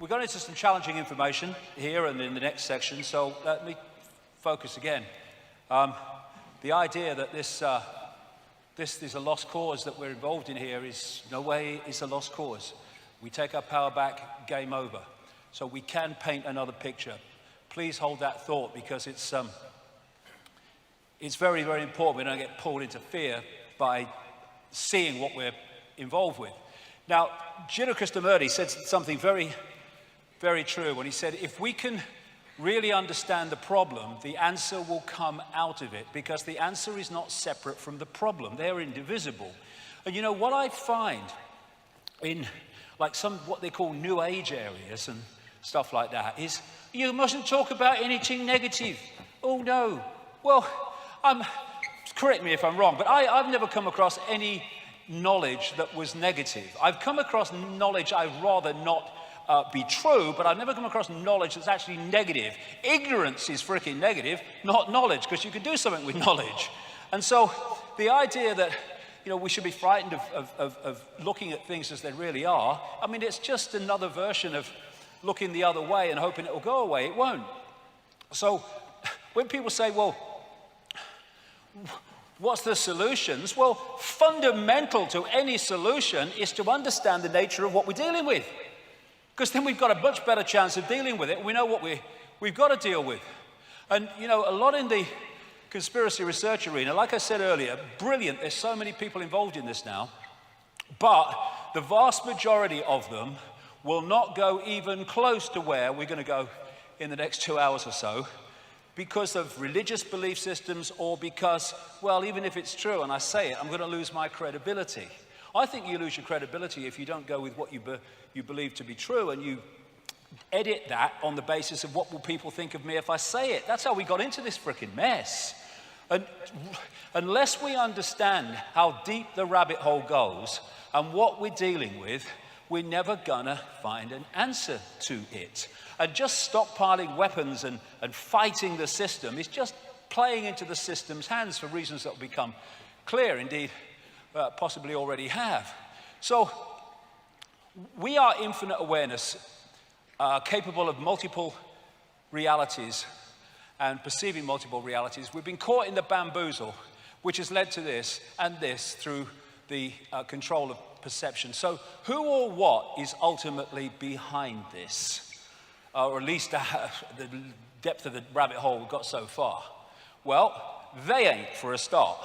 going into some challenging information here and in the next section, so let me focus again. The idea that this is a lost cause that we're involved in here is no way is a lost cause. We take our power back, game over. So we can paint another picture. Please hold that thought, because it's very, very important we don't get pulled into fear by seeing what we're involved with. Now, Gino Krishnamurti said something very, very true when he said, if we can really understand the problem, the answer will come out of it, because the answer is not separate from the problem. They're indivisible. And you know, what I find in like what they call New Age areas and stuff like that is, you mustn't talk about anything negative. Oh no. Well, correct me if I'm wrong, but I've never come across any knowledge that was negative. I've come across knowledge I'd rather not be true, but I've never come across knowledge that's actually negative. Ignorance is freaking negative, not knowledge, because you can do something with knowledge. And so the idea that, you know, we should be frightened of looking at things as they really are, I mean, it's just another version of looking the other way and hoping it will go away. It won't. So when people say, well, what's the solutions? Well, fundamental to any solution is to understand the nature of what we're dealing with. Because then we've got a much better chance of dealing with it. We know what we've got to deal with. And, you know, a lot in the conspiracy research arena, like I said earlier, brilliant. There's so many people involved in this now. But the vast majority of them will not go even close to where we're going to go in the next 2 hours or so, because of religious belief systems, or because, well, even if it's true and I say it, I'm going to lose my credibility. I think you lose your credibility if you don't go with what you believe to be true, and you edit that on the basis of what will people think of me if I say it. That's how we got into this frickin' mess. And unless we understand how deep the rabbit hole goes and what we're dealing with, we're never gonna find an answer to it. And just stockpiling weapons and fighting the system is just playing into the system's hands for reasons that will become clear, indeed, possibly already have. So we are infinite awareness, capable of multiple realities and perceiving multiple realities. We've been caught in the bamboozle, which has led to this and this through the control of perception. So who or what is ultimately behind this? Or at least the depth of the rabbit hole we've got so far. Well, they ain't, for a start.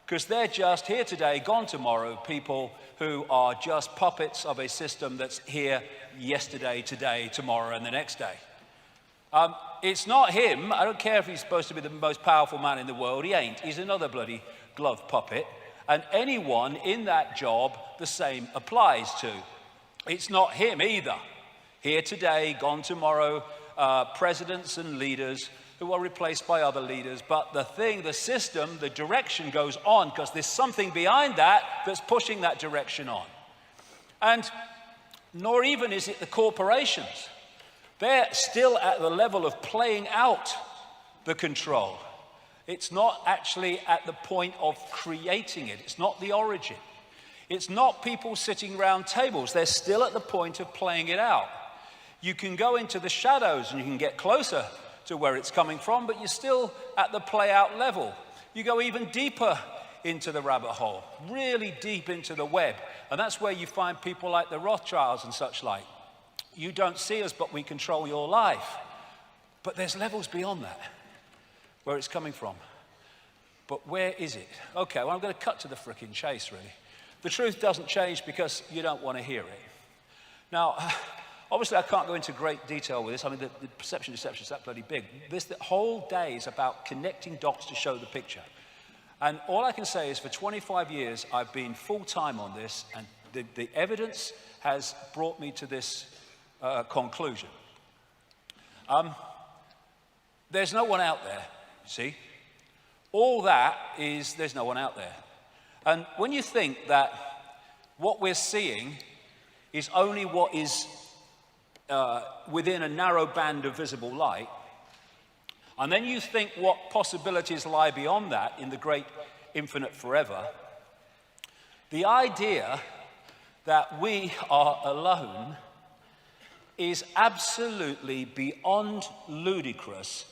Because they're just here today, gone tomorrow, people who are just puppets of a system that's here yesterday, today, tomorrow, and the next day. It's not him. I don't care if he's supposed to be the most powerful man in the world. He ain't. He's another bloody glove puppet. And anyone in that job, the same applies to. It's not him either. Here today, gone tomorrow, presidents and leaders who are replaced by other leaders. But the system, the direction goes on, because there's something behind that that's pushing that direction on. And nor even is it the corporations. They're still at the level of playing out the control. It's not actually at the point of creating it. It's not the origin. It's not people sitting around tables. They're still at the point of playing it out. You can go into the shadows and you can get closer to where it's coming from, but you're still at the play out level. You go even deeper into the rabbit hole, really deep into the web. And that's where you find people like the Rothschilds and such like. You don't see us, but we control your life. But there's levels beyond that, where it's coming from. But where is it? Okay, well, I'm going to cut to the frickin' chase, really. The truth doesn't change because you don't want to hear it. Now, obviously, I can't go into great detail with this. I mean, the perception deception is that bloody big. The whole day is about connecting dots to show the picture. And all I can say is for 25 years, I've been full-time on this, and the evidence has brought me to this conclusion. There's no one out there, see? All that is, there's no one out there. And when you think that what we're seeing is only what is within a narrow band of visible light, and then you think what possibilities lie beyond that in the great infinite forever, the idea that we are alone is absolutely beyond ludicrous.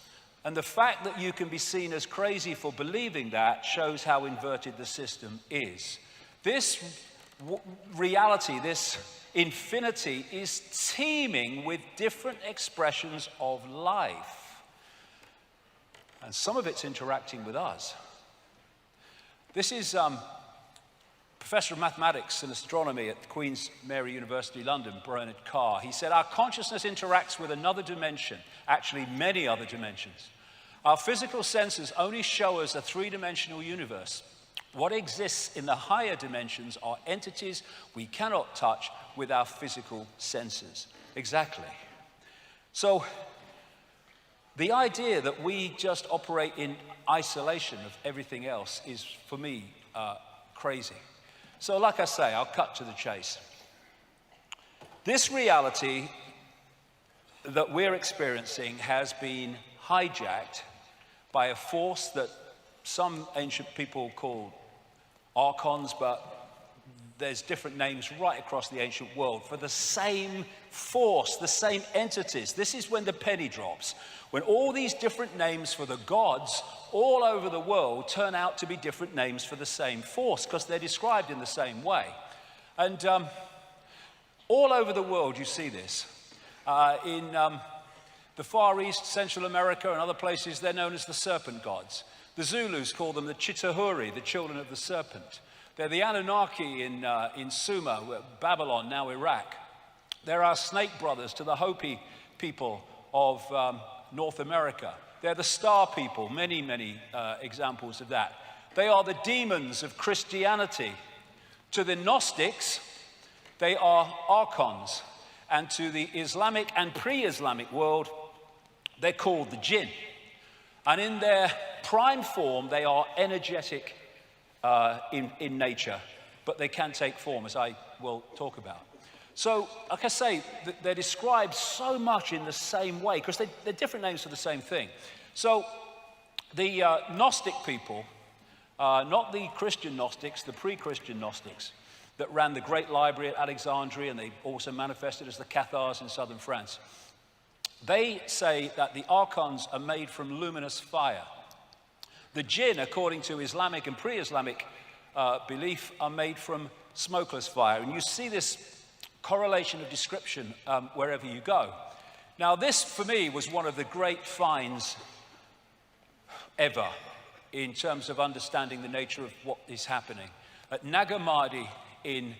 And the fact that you can be seen as crazy for believing that shows how inverted the system is. This reality, this infinity, is teeming with different expressions of life. And some of it's interacting with us. This is Professor of Mathematics and Astronomy at Queen's Mary University, London, Bernard Carr. He said, our consciousness interacts with another dimension, actually many other dimensions. Our physical senses only show us a three-dimensional universe. What exists in the higher dimensions are entities we cannot touch with our physical senses. Exactly. So the idea that we just operate in isolation of everything else is, for me, crazy. So like I say, I'll cut to the chase. This reality that we're experiencing has been hijacked by a force that some ancient people called archons, but there's different names right across the ancient world for the same force, the same entities. This is when the penny drops, when all these different names for the gods all over the world turn out to be different names for the same force, because they're described in the same way. And all over the world you see this. In the Far East, Central America, and other places, they're known as the serpent gods. The Zulus call them the Chitahuri, the children of the serpent. They're the Anunnaki in Sumer, Babylon, now Iraq. They're our snake brothers to the Hopi people of North America. They're the star people, many, many examples of that. They are the demons of Christianity. To the Gnostics, they are archons. And to the Islamic and pre-Islamic world, they're called the jinn. And in their prime form, they are energetic in nature, but they can take form, as I will talk about. So, like I say, they're described so much in the same way, because they're different names for the same thing. So, the Gnostic people, not the Christian Gnostics, the pre-Christian Gnostics, that ran the great library at Alexandria, and they also manifested as the Cathars in southern France. They say that the archons are made from luminous fire. The jinn, according to Islamic and pre-Islamic belief, are made from smokeless fire. And you see this correlation of description wherever you go. Now, this, for me, was one of the great finds ever in terms of understanding the nature of what is happening. At Nag Hammadi in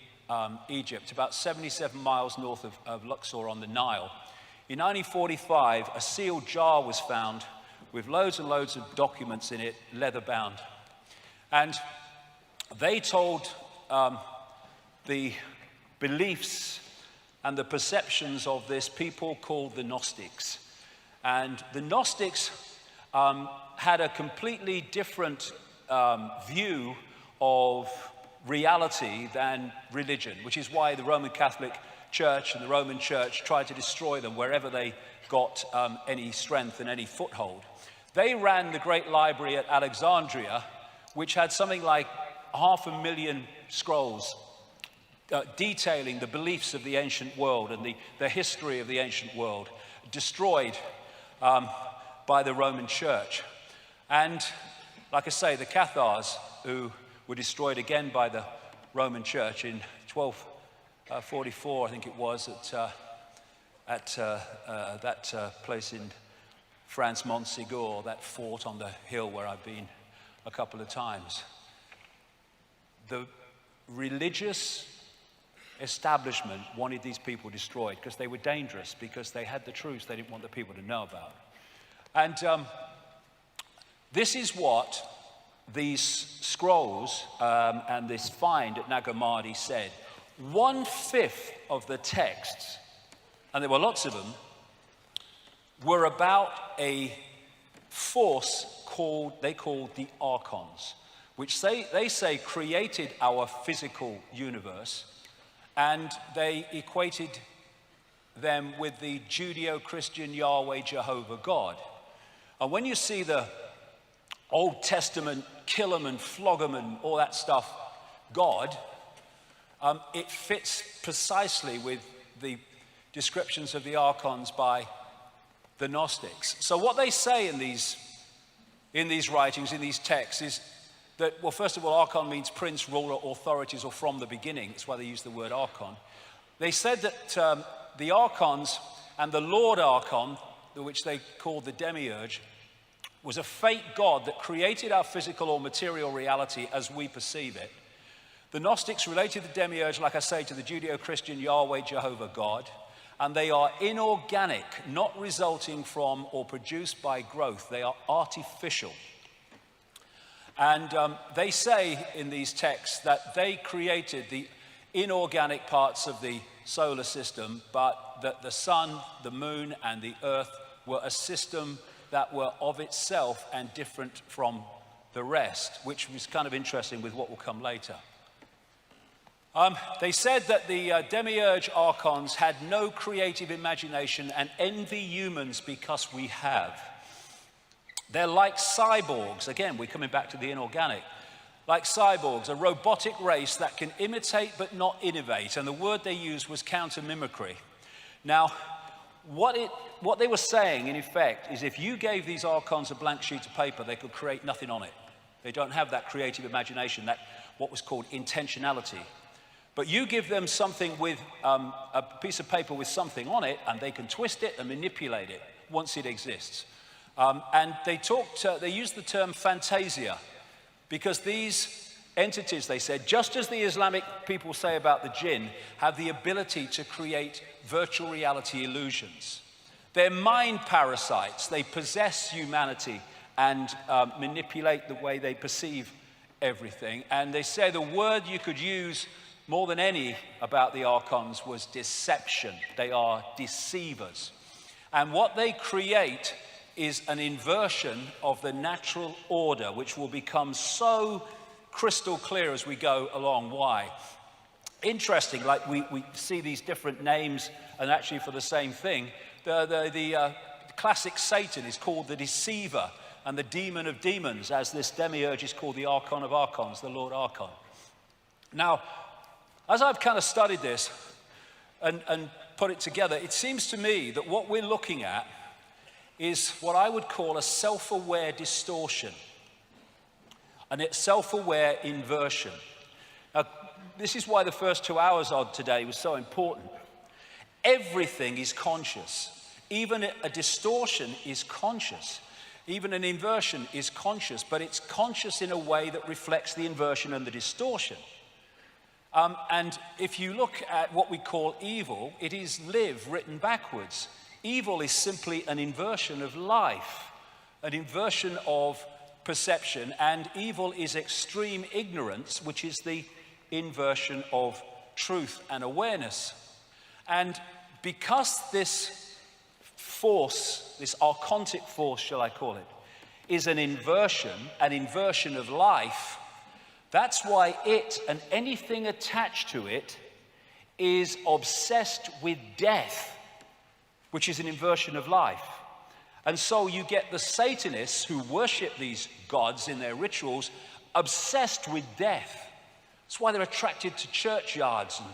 Egypt, about 77 miles north of Luxor on the Nile, in 1945, a sealed jar was found with loads and loads of documents in it, leather-bound. And they told the beliefs and the perceptions of this people called the Gnostics. And the Gnostics had a completely different view of reality than religion, which is why the Roman Catholic Church and the Roman Church tried to destroy them wherever they got any strength and any foothold. They ran the great library at Alexandria, which had something like 500,000 scrolls detailing the beliefs of the ancient world and the history of the ancient world, destroyed by the Roman Church. And like I say, the Cathars, who were destroyed again by the Roman Church in 1244, I think it was, at that place in France, Montségur, that fort on the hill where I've been a couple of times. The religious establishment wanted these people destroyed because they were dangerous, because they had the truths they didn't want the people to know about. And this is what these scrolls and this find at Nag Hammadi said. 1/5 of the texts, and there were lots of them, were about a force they called the archons, which they say created our physical universe, and they equated them with the Judeo-Christian Yahweh Jehovah God. And when you see the Old Testament kill 'em and flog 'em and all that stuff God, it fits precisely with the descriptions of the archons by the Gnostics. So what they say in these writings, in these texts, is that, well, first of all, archon means prince, ruler, authorities, or from the beginning. That's why they use the word archon. They said that the archons and the Lord Archon, which they called the demiurge, was a fake god that created our physical or material reality as we perceive it. The Gnostics related the demiurge, like I say, to the Judeo-Christian Yahweh, Jehovah God, and they are inorganic, not resulting from or produced by growth. They are artificial. And they say in these texts that they created the inorganic parts of the solar system, but that the sun, the moon, and the earth were a system that were of itself and different from the rest, which was kind of interesting with what will come later. They said that the demiurge archons had no creative imagination and envy humans because we have. They're like cyborgs. Again, we're coming back to the inorganic. Like cyborgs, a robotic race that can imitate but not innovate. And the word they used was counter-mimicry. Now, what they were saying, in effect, is if you gave these archons a blank sheet of paper, they could create nothing on it. They don't have that creative imagination, that what was called intentionality. But you give them something with a piece of paper with something on it, and they can twist it and manipulate it once it exists. And they used the term fantasia, because these entities, they said, just as the Islamic people say about the jinn, have the ability to create virtual reality illusions. They're mind parasites. They possess humanity and manipulate the way they perceive everything. And they say the word you could use more than any about the archons was deception. They are deceivers. And what they create is an inversion of the natural order, which will become so crystal clear as we go along. Why? Interesting, like we see these different names, and actually for the same thing. The classic Satan is called the deceiver and the demon of demons, as this demiurge is called the archon of archons, the Lord Archon. Now, as I've kind of studied this and put it together, it seems to me that what we're looking at is what I would call a self-aware distortion, and it's self-aware inversion. Now, this is why the first 2 hours of today was so important. Everything is conscious. Even a distortion is conscious. Even an inversion is conscious, but it's conscious in a way that reflects the inversion and the distortion. And if you look at what we call evil, it is live written backwards. Evil is simply an inversion of life, an inversion of perception, and evil is extreme ignorance, which is the inversion of truth and awareness. And because this force, this archontic force, shall I call it, is an inversion of life, that's why it and anything attached to it is obsessed with death, which is an inversion of life. And so you get the Satanists who worship these gods in their rituals obsessed with death. That's why they're attracted to churchyards and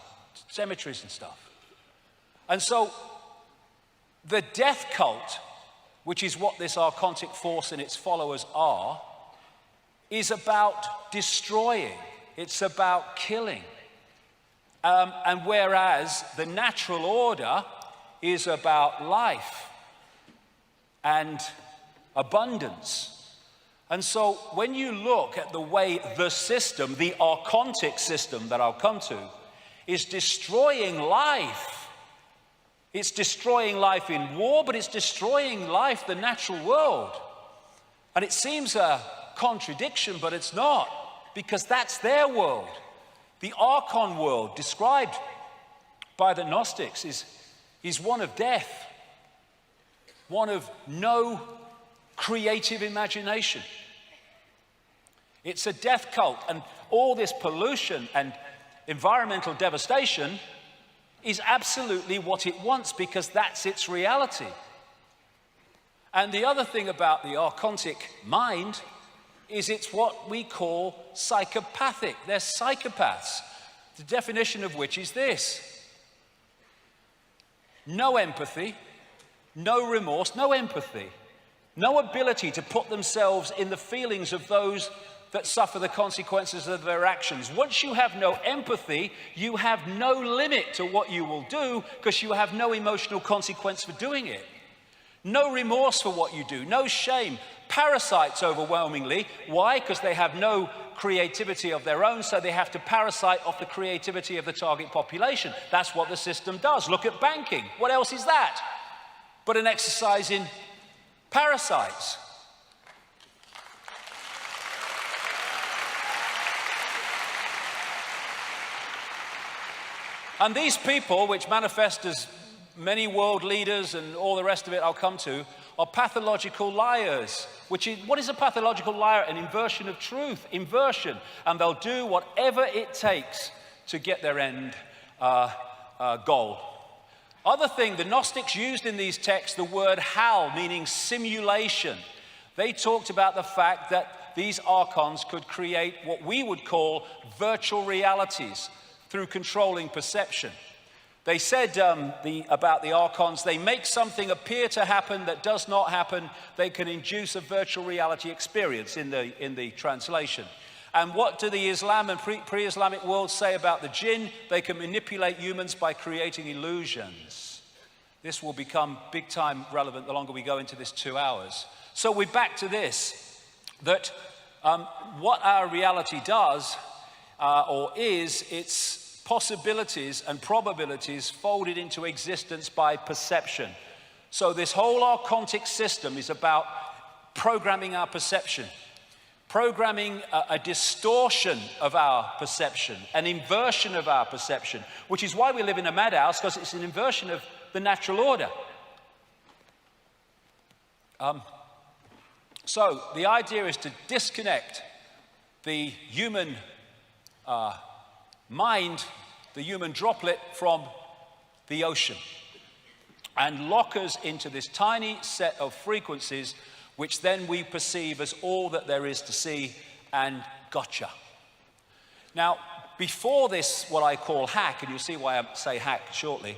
cemeteries and stuff. And so the death cult, which is what this archontic force and its followers are, is about destroying. It's about killing. And whereas the natural order is about life and abundance. And so when you look at the way the system, the archontic system that I'll come to, is destroying life. It's destroying life in war, but it's destroying life, the natural world. And it seems a contradiction, but it's not, because that's their world. The archon world described by the Gnostics is one of death, one of no creative imagination. It's a death cult, and all this pollution and environmental devastation is absolutely what it wants, because that's its reality. And the other thing about the archontic mind is it's what we call psychopathic. They're psychopaths, the definition of which is this: no empathy, no remorse, no empathy, no ability to put themselves in the feelings of those that suffer the consequences of their actions. Once you have no empathy, you have no limit to what you will do because you have no emotional consequence for doing it. No remorse for what you do, no shame. Parasites overwhelmingly. Why? Because they have no creativity of their own, so they have to parasite off the creativity of the target population. That's what the system does. Look at banking. What else is that but an exercise in parasites? And these people, which manifest as many world leaders and all the rest of it I'll come to, are pathological liars. What is a pathological liar? An inversion of truth, inversion. And they'll do whatever it takes to get their end goal. Other thing, the Gnostics used in these texts the word hal, meaning simulation. They talked about the fact that these archons could create what we would call virtual realities through controlling perception. They said about the archons, they make something appear to happen that does not happen. They can induce a virtual reality experience in the translation. And what do the Islam and pre-Islamic world say about the jinn? They can manipulate humans by creating illusions. This will become big time relevant the longer we go into this 2 hours. So we're back to this, that what our reality does or is, it's possibilities and probabilities folded into existence by perception. So this whole archontic system is about programming our perception, programming a distortion of our perception, an inversion of our perception, which is why we live in a madhouse, because it's an inversion of the natural order. So the idea is to disconnect the human mind, the human droplet, from the ocean and lock us into this tiny set of frequencies which then we perceive as all that there is to see, and gotcha. Now, before this, what I call hack, and you'll see why I say hack shortly,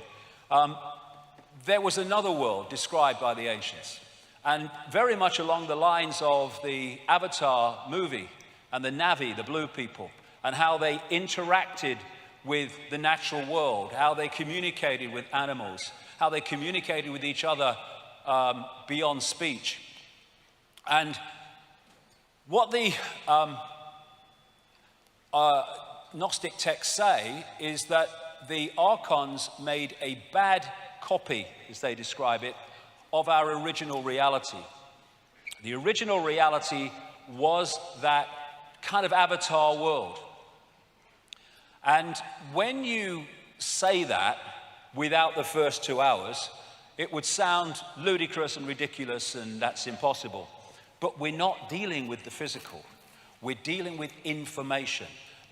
there was another world described by the ancients, and very much along the lines of the Avatar movie and the Na'vi, the blue people, and how they interacted with the natural world, how they communicated with animals, how they communicated with each other beyond speech. And what the Gnostic texts say is that the archons made a bad copy, as they describe it, of our original reality. The original reality was that kind of Avatar world. And when you say that without the first 2 hours, it would sound ludicrous and ridiculous, and that's impossible. But we're not dealing with the physical. We're dealing with information.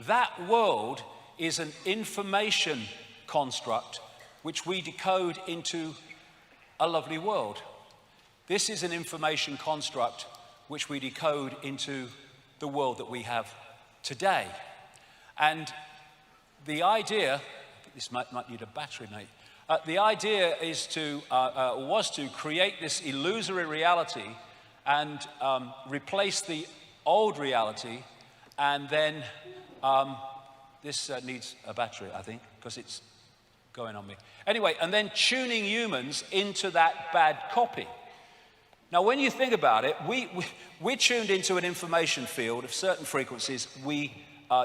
That world is an information construct which we decode into a lovely world. This is an information construct which we decode into the world that we have today. And the idea, this might need a battery, mate. The idea is was to create this illusory reality and replace the old reality, and then this needs a battery, I think, because it's going on me. Anyway, and then tuning humans into that bad copy. Now, when you think about it, we're tuned into an information field of certain frequencies. We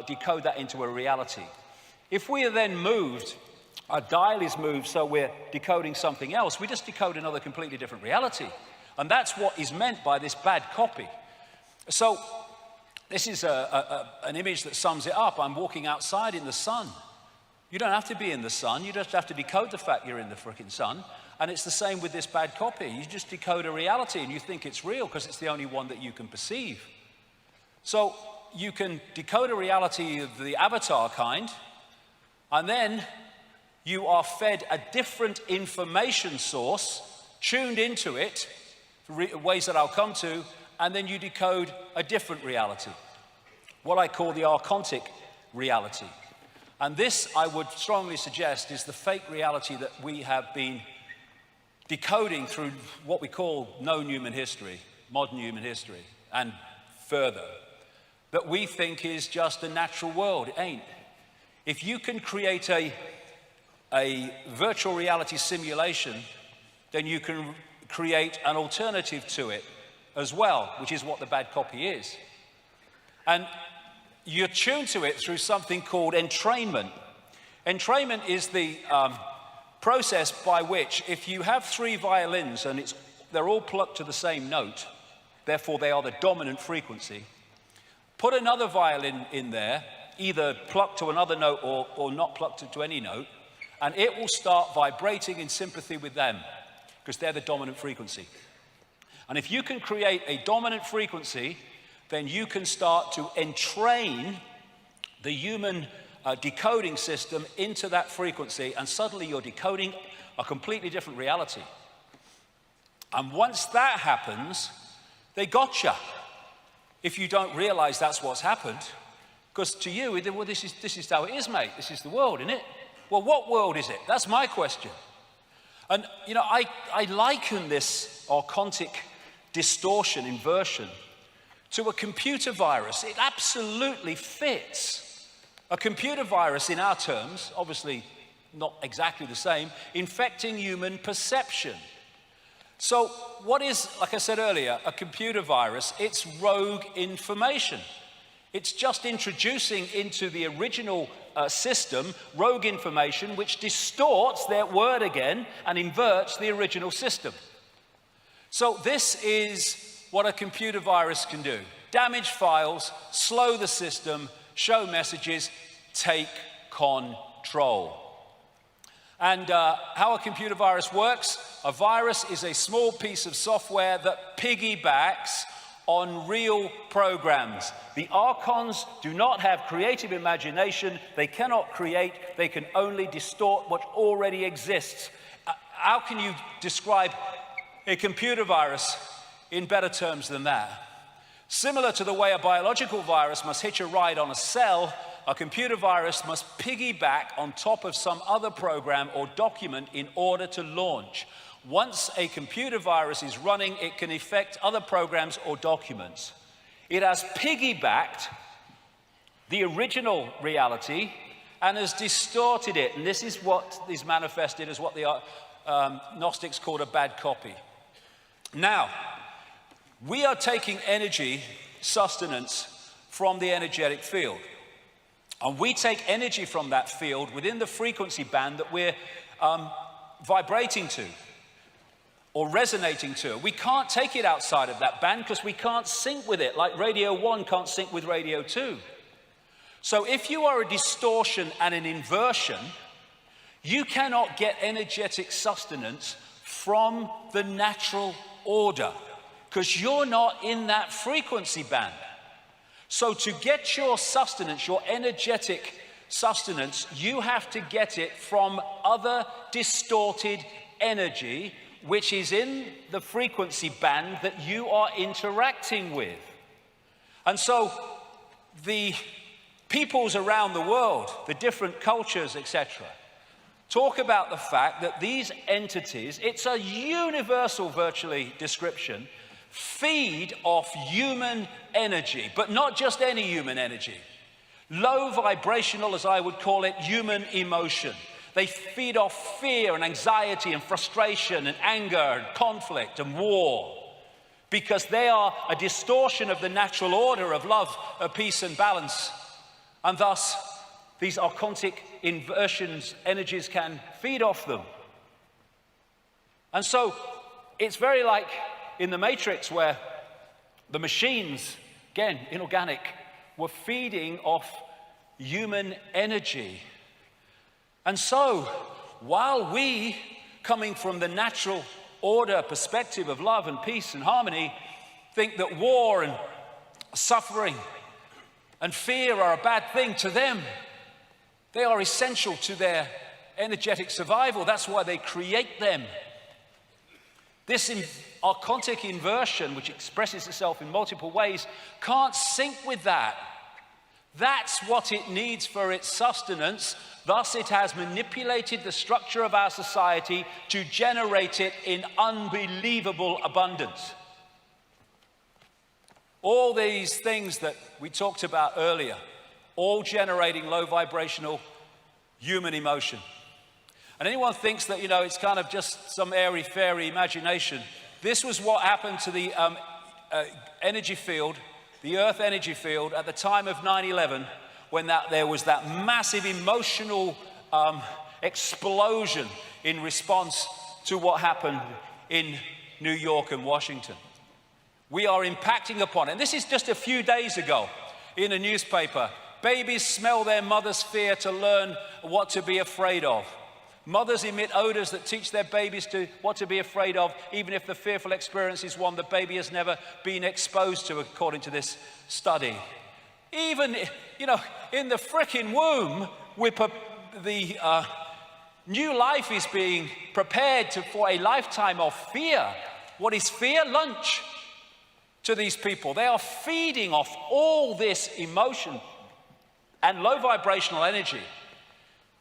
decode that into a reality. If we are then moved, our dial is moved, so we're decoding something else, we just decode another completely different reality. And that's what is meant by this bad copy. So this is an image that sums it up. I'm walking outside in the sun. You don't have to be in the sun. You just have to decode the fact you're in the frickin' sun. And it's the same with this bad copy. You just decode a reality and you think it's real because it's the only one that you can perceive. So you can decode a reality of the Avatar kind, and then you are fed a different information source, tuned into it, ways that I'll come to, and then you decode a different reality, what I call the archontic reality. And this, I would strongly suggest, is the fake reality that we have been decoding through what we call known human history, modern human history, and further, that we think is just a natural world. It ain't. If you can create a virtual reality simulation, then you can create an alternative to it as well, which is what the bad copy is. And you're tuned to it through something called entrainment. Entrainment is the process by which, if you have 3 violins and they're all plucked to the same note, therefore they are the dominant frequency, put another violin in there, either plucked to another note or not plucked to any note, and it will start vibrating in sympathy with them, because they're the dominant frequency. And if you can create a dominant frequency, then you can start to entrain the human decoding system into that frequency, and suddenly you're decoding a completely different reality. And once that happens, they gotcha. If you don't realize that's what's happened, because to you, well, this is how it is, mate. This is the world, isn't it? Well, what world is it? That's my question. And, you know, I liken this archontic distortion, inversion, to a computer virus. It absolutely fits. A computer virus, in our terms, obviously not exactly the same, infecting human perception. So what is, like I said earlier, a computer virus? It's rogue information. It's just introducing into the original system rogue information which distorts their word again and inverts the original system. So this is what a computer virus can do. Damage files, slow the system, show messages, take control. And how a computer virus works: a virus is a small piece of software that piggybacks on real programs. The archons do not have creative imagination. They cannot create. They can only distort what already exists. How can you describe a computer virus in better terms than that? Similar to the way a biological virus must hitch a ride on a cell, a computer virus must piggyback on top of some other program or document in order to launch. Once a computer virus is running, it can affect other programs or documents. It has piggybacked the original reality and has distorted it. And this is what is manifested as what the Gnostics called a bad copy. Now, we are taking energy sustenance from the energetic field. And we take energy from that field within the frequency band that we're vibrating to or resonating to. We can't take it outside of that band because we can't sync with it, like Radio 1 can't sync with Radio 2. So if you are a distortion and an inversion, you cannot get energetic sustenance from the natural order because you're not in that frequency band. So to get your sustenance, your energetic sustenance, you have to get it from other distorted energy which is in the frequency band that you are interacting with. And so the peoples around the world, the different cultures, etc., talk about the fact that these entities, it's a universal virtually description, feed off human energy, but not just any human energy. Low vibrational, as I would call it, human emotion. They feed off fear and anxiety and frustration and anger and conflict and war because they are a distortion of the natural order of love, of peace and balance. And thus, these archontic inversions, energies can feed off them. And so, it's very like in the Matrix where the machines, again, inorganic, were feeding off human energy. And so, while we, coming from the natural order perspective of love and peace and harmony, think that war and suffering and fear are a bad thing, to them, they are essential to their energetic survival. That's why they create them. This archontic inversion, which expresses itself in multiple ways, can't sync with that. That's what it needs for its sustenance. Thus, it has manipulated the structure of our society to generate it in unbelievable abundance. All these things that we talked about earlier, all generating low vibrational human emotion. And anyone thinks that, it's kind of just some airy-fairy imagination. This was what happened to the energy field, the Earth energy field, at the time of 9/11, when there was that massive emotional explosion in response to what happened in New York and Washington. We are impacting upon it. And this is just a few days ago in a newspaper. Babies smell their mother's fear to learn what to be afraid of. Mothers emit odors that teach their babies what to be afraid of, even if the fearful experience is one the baby has never been exposed to, according to this study. Even, in the frickin' womb, the new life is being prepared for a lifetime of fear. What is fear? Lunch to these people. They are feeding off all this emotion and low vibrational energy.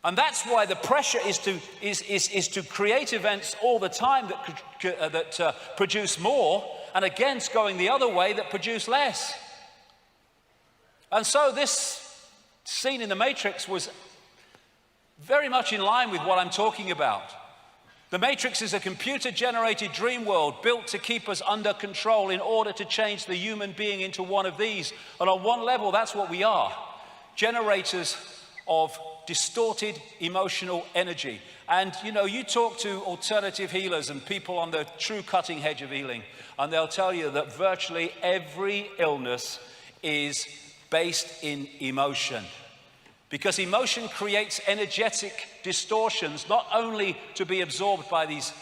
And that's why the pressure is to create events all the time that produce more, and against going the other way that produce less. And so this scene in the Matrix was very much in line with what I'm talking about. The Matrix is a computer-generated dream world built to keep us under control in order to change the human being into one of these. And on one level, that's what we are. Generators of distorted emotional energy. And you talk to alternative healers and people on the true cutting edge of healing, and they'll tell you that virtually every illness is based in emotion. Because emotion creates energetic distortions, not only to be absorbed by these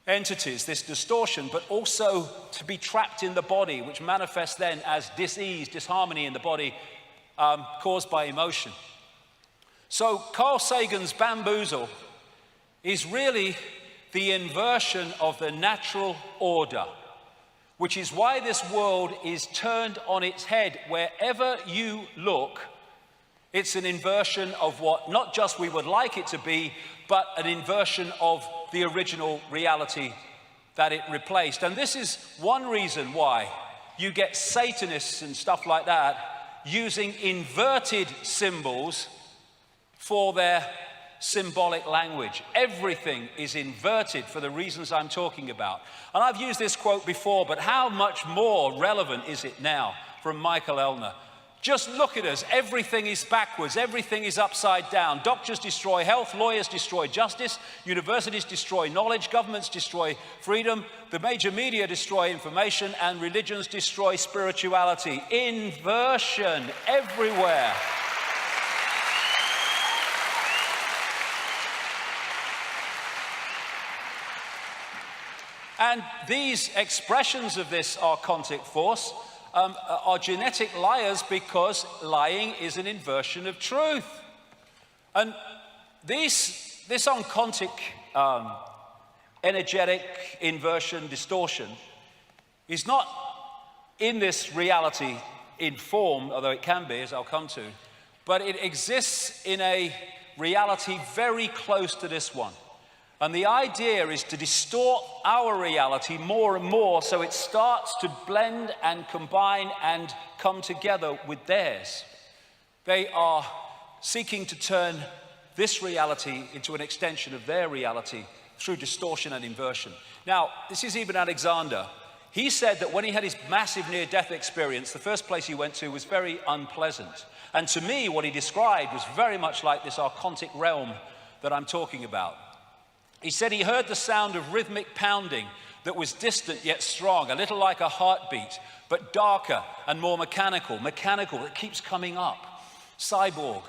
entities, this distortion, but also to be trapped in the body, which manifests then as dis-ease, disharmony in the body, caused by emotion. So Carl Sagan's bamboozle is really the inversion of the natural order, which is why this world is turned on its head. Wherever you look, it's an inversion of what not just we would like it to be, but an inversion of the original reality that it replaced. And this is one reason why you get Satanists and stuff like that using inverted symbols for their symbolic language. Everything is inverted for the reasons I'm talking about. And I've used this quote before, but how much more relevant is it now from Michael Elner? Just look at us. Everything is backwards. Everything is upside down. Doctors destroy health. Lawyers destroy justice. Universities destroy knowledge. Governments destroy freedom. The major media destroy information. And religions destroy spirituality. Inversion everywhere. And these expressions of this archontic force are genetic liars, because lying is an inversion of truth. And this archontic energetic inversion, distortion, is not in this reality in form, although it can be, as I'll come to, but it exists in a reality very close to this one. And the idea is to distort our reality more and more, so it starts to blend and combine and come together with theirs. They are seeking to turn this reality into an extension of their reality through distortion and inversion. Now, this is Eben Alexander. He said that when he had his massive near-death experience, the first place he went to was very unpleasant. And to me, what he described was very much like this archontic realm that I'm talking about. He said he heard the sound of rhythmic pounding that was distant yet strong, a little like a heartbeat, but darker and more mechanical, that keeps coming up. Cyborg.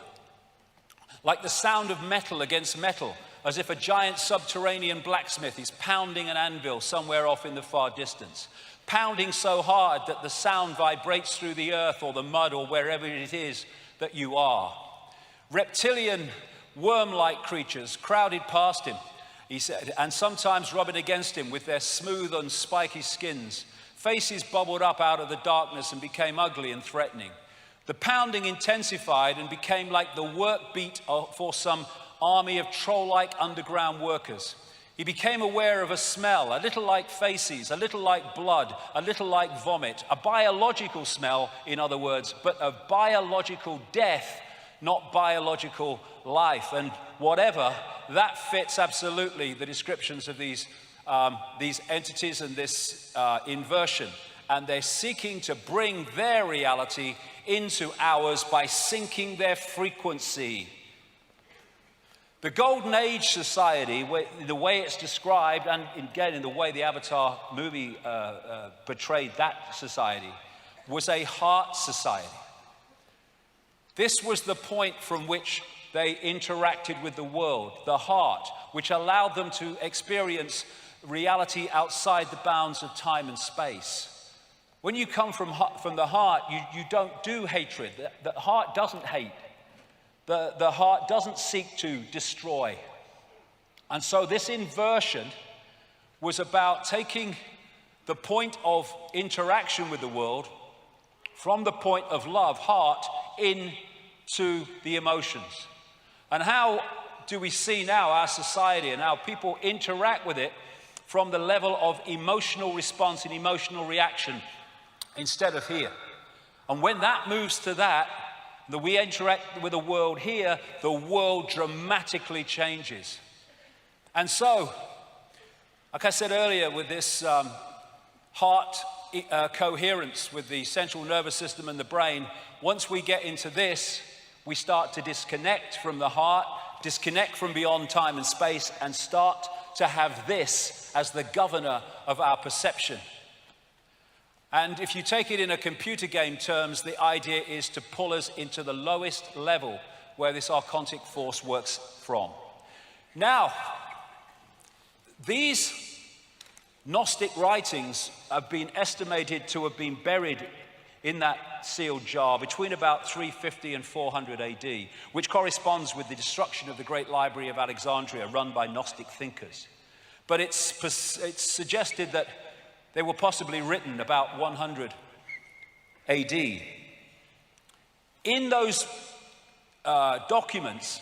Like the sound of metal against metal, as if a giant subterranean blacksmith is pounding an anvil somewhere off in the far distance. Pounding so hard that the sound vibrates through the earth or the mud or wherever it is that you are. Reptilian, worm-like creatures crowded past him, he said, and sometimes rubbing against him with their smooth and spiky skins. Faces bubbled up out of the darkness and became ugly and threatening. The pounding intensified and became like the work beat for some army of troll-like underground workers. He became aware of a smell, a little like feces, a little like blood, a little like vomit, a biological smell, in other words, but of biological death, not biological life. And whatever, that fits absolutely the descriptions of these entities and this inversion. And they're seeking to bring their reality into ours by sinking their frequency. The Golden Age society, the way it's described, and again in the way the Avatar movie portrayed that society, was a heart society. This was the point from which they interacted with the world, the heart, which allowed them to experience reality outside the bounds of time and space. When you come from the heart, you don't do hatred. The heart doesn't hate. The heart doesn't seek to destroy. And so this inversion was about taking the point of interaction with the world from the point of love, heart, into the emotions. And how do we see now our society and how people interact with it from the level of emotional response and emotional reaction instead of here? And when that moves to that we interact with the world here, the world dramatically changes. And so, like I said earlier, with this heart coherence with the central nervous system and the brain, once we get into this, we start to disconnect from the heart, disconnect from beyond time and space, and start to have this as the governor of our perception. And if you take it in a computer game terms, the idea is to pull us into the lowest level where this archontic force works from. Now, these Gnostic writings have been estimated to have been buried in that sealed jar between about 350 and 400 AD, which corresponds with the destruction of the Great Library of Alexandria run by Gnostic thinkers. But it's suggested that they were possibly written about 100 AD. In those documents,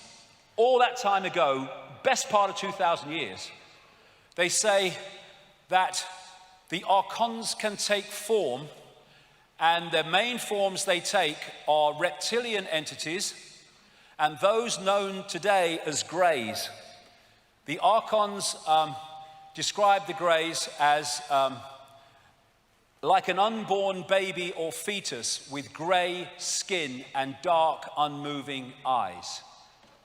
all that time ago, best part of 2,000 years, they say that the archons can take form, and the main forms they take are reptilian entities and those known today as greys. The archons describe the greys as like an unborn baby or fetus with grey skin and dark, unmoving eyes.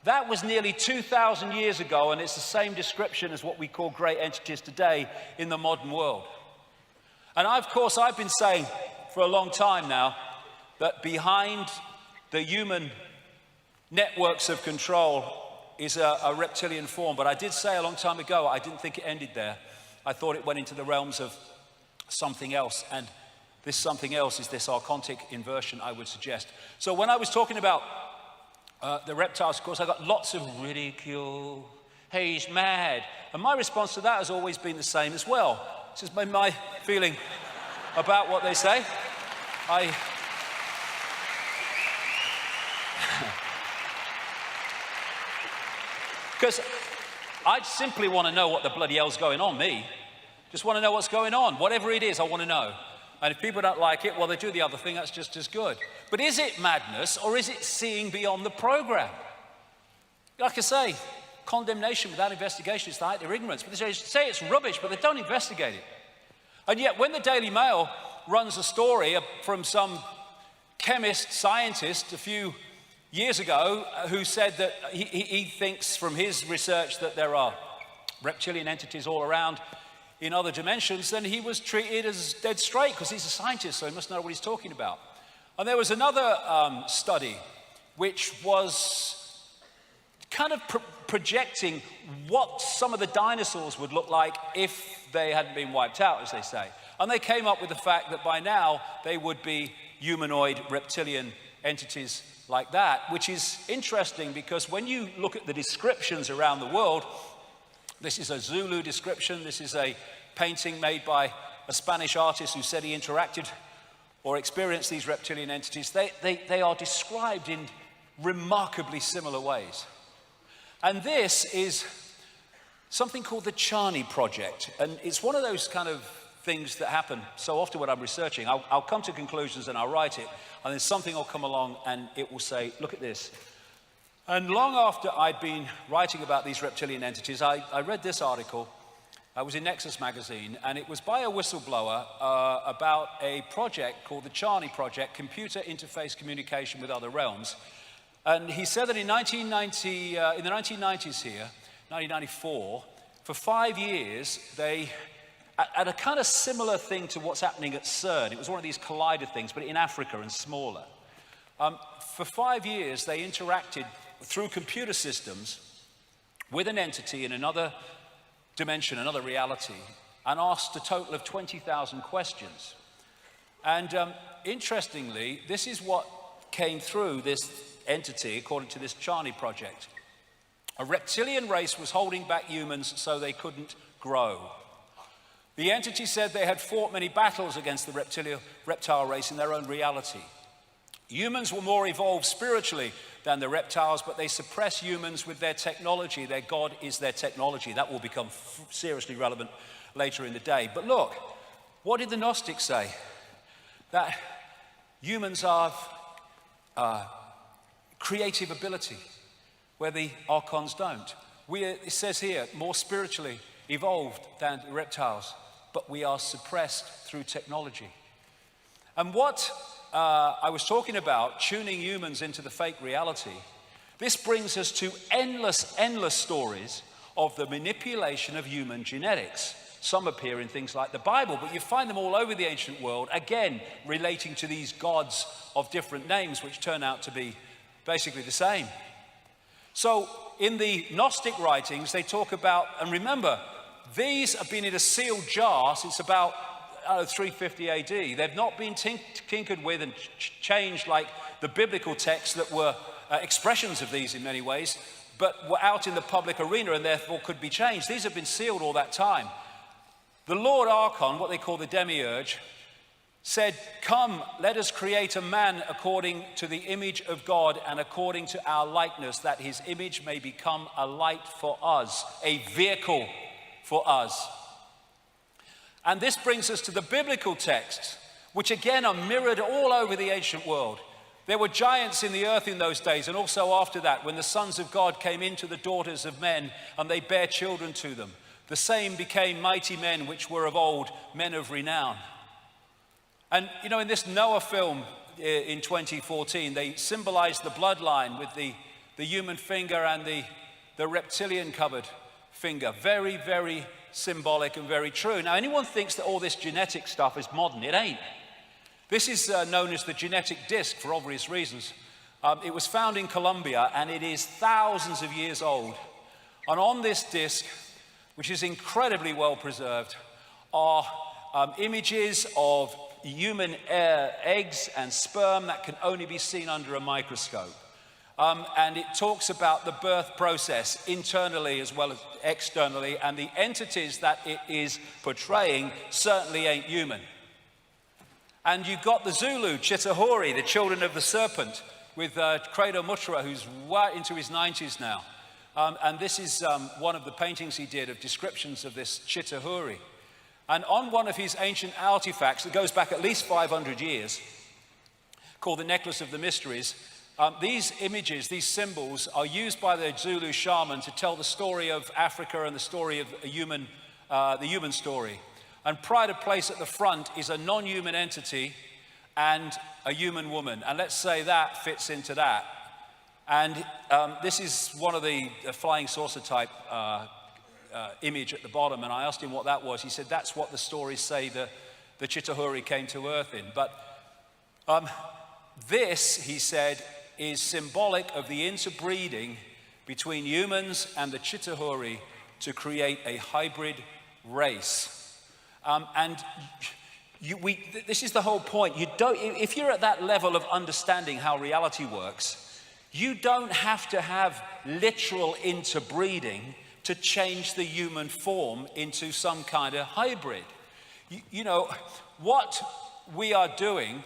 That was nearly 2,000 years ago, and it's the same description as what we call grey entities today in the modern world. And of course, I've been saying for a long time now that behind the human networks of control is a reptilian form. But I did say a long time ago, I didn't think it ended there. I thought it went into the realms of something else, and this something else is this archontic inversion, I would suggest. So when I was talking about the reptiles, of course, I got lots of ridicule. Hey, he's mad. And my response to that has always been the same as well. This is my feeling about what they say. Because I simply want to know what the bloody hell's going on, me. Just want to know what's going on. Whatever it is, I want to know. And if people don't like it, well, they do the other thing, that's just as good. But is it madness, or is it seeing beyond the program? Like I say, condemnation without investigation is the height of ignorance. But they say it's rubbish, but they don't investigate it. And yet, when the Daily Mail runs a story from some chemist, scientist, a few years ago, who said that he thinks from his research that there are reptilian entities all around in other dimensions, then he was treated as dead straight because he's a scientist, so he must know what he's talking about. And there was another study which was kind of projecting what some of the dinosaurs would look like if they hadn't been wiped out, as they say. And they came up with the fact that by now they would be humanoid reptilian entities like that, which is interesting because when you look at the descriptions around the world, this is a Zulu description. This is a painting made by a Spanish artist who said he interacted or experience these reptilian entities, they are described in remarkably similar ways. And this is something called the Charney Project. And it's one of those kind of things that happen so often when I'm researching. I'll come to conclusions and I'll write it, and then something will come along and it will say, look at this. And long after I'd been writing about these reptilian entities, I read this article. I was in Nexus magazine, and it was by a whistleblower about a project called the Charney Project, Computer Interface Communication with Other Realms. And he said that in the 1990s here, 1994, for 5 years, they, at a kind of similar thing to what's happening at CERN, it was one of these collider things, but in Africa and smaller. For 5 years, they interacted through computer systems with an entity in another dimension, another reality, and asked a total of 20,000 questions. And interestingly, this is what came through this entity, according to this Charney Project. A reptilian race was holding back humans so they couldn't grow. The entity said they had fought many battles against the reptile race in their own reality. Humans were more evolved spiritually than the reptiles, but they suppress humans with their technology. Their God is their technology. That will become seriously relevant later in the day. But look, what did the Gnostics say? That humans have creative ability, where the archons don't. It says here, more spiritually evolved than the reptiles, but we are suppressed through technology. And what I was talking about, tuning humans into the fake reality, this brings us to endless stories of the manipulation of human genetics. Some appear in things like the Bible, but you find them all over the ancient world, again, relating to these gods of different names, which turn out to be basically the same. So in the Gnostic writings, they talk about, and remember, these have been in a sealed jar since about 350 AD. They've not been tinkered with and changed like the biblical texts that were expressions of these in many ways, but were out in the public arena and therefore could be changed. These have been sealed all that time. The Lord Archon, what they call the Demiurge, said, "Come, let us create a man according to the image of God and according to our likeness, that his image may become a light for us, a vehicle for us." And this brings us to the biblical texts, which again are mirrored all over the ancient world. There were giants in the earth in those days, and also after that, when the sons of God came into the daughters of men, and they bare children to them. The same became mighty men, which were of old, men of renown. And, you know, in this Noah film in 2014, they symbolized the bloodline with the human finger and the reptilian-covered finger. Very, very symbolic and very true. Now, anyone thinks that all this genetic stuff is modern. It ain't. This is known as the genetic disc for obvious reasons. It was found in Colombia, and it is thousands of years old. And on this disc, which is incredibly well preserved, are images of human eggs and sperm that can only be seen under a microscope. And it talks about the birth process internally as well as externally, and the entities that it is portraying certainly ain't human. And you've got the Zulu, Chitahuri, the children of the serpent, with Credo Mutra, who's right into his 90s now. And this is one of the paintings he did of descriptions of this Chitahuri. And on one of his ancient artifacts that goes back at least 500 years, called the Necklace of the Mysteries, these images, these symbols, are used by the Zulu shaman to tell the story of Africa and the story of the human story. And pride of place at the front is a non-human entity and a human woman. And let's say that fits into that. And this is one of the flying saucer type image at the bottom. And I asked him what that was. He said, that's what the stories say the Chitahuri came to Earth in. But this, he said, is symbolic of the interbreeding between humans and the Chitahuri to create a hybrid race. This is the whole point. If you're at that level of understanding how reality works, you don't have to have literal interbreeding to change the human form into some kind of hybrid. You know, what we are doing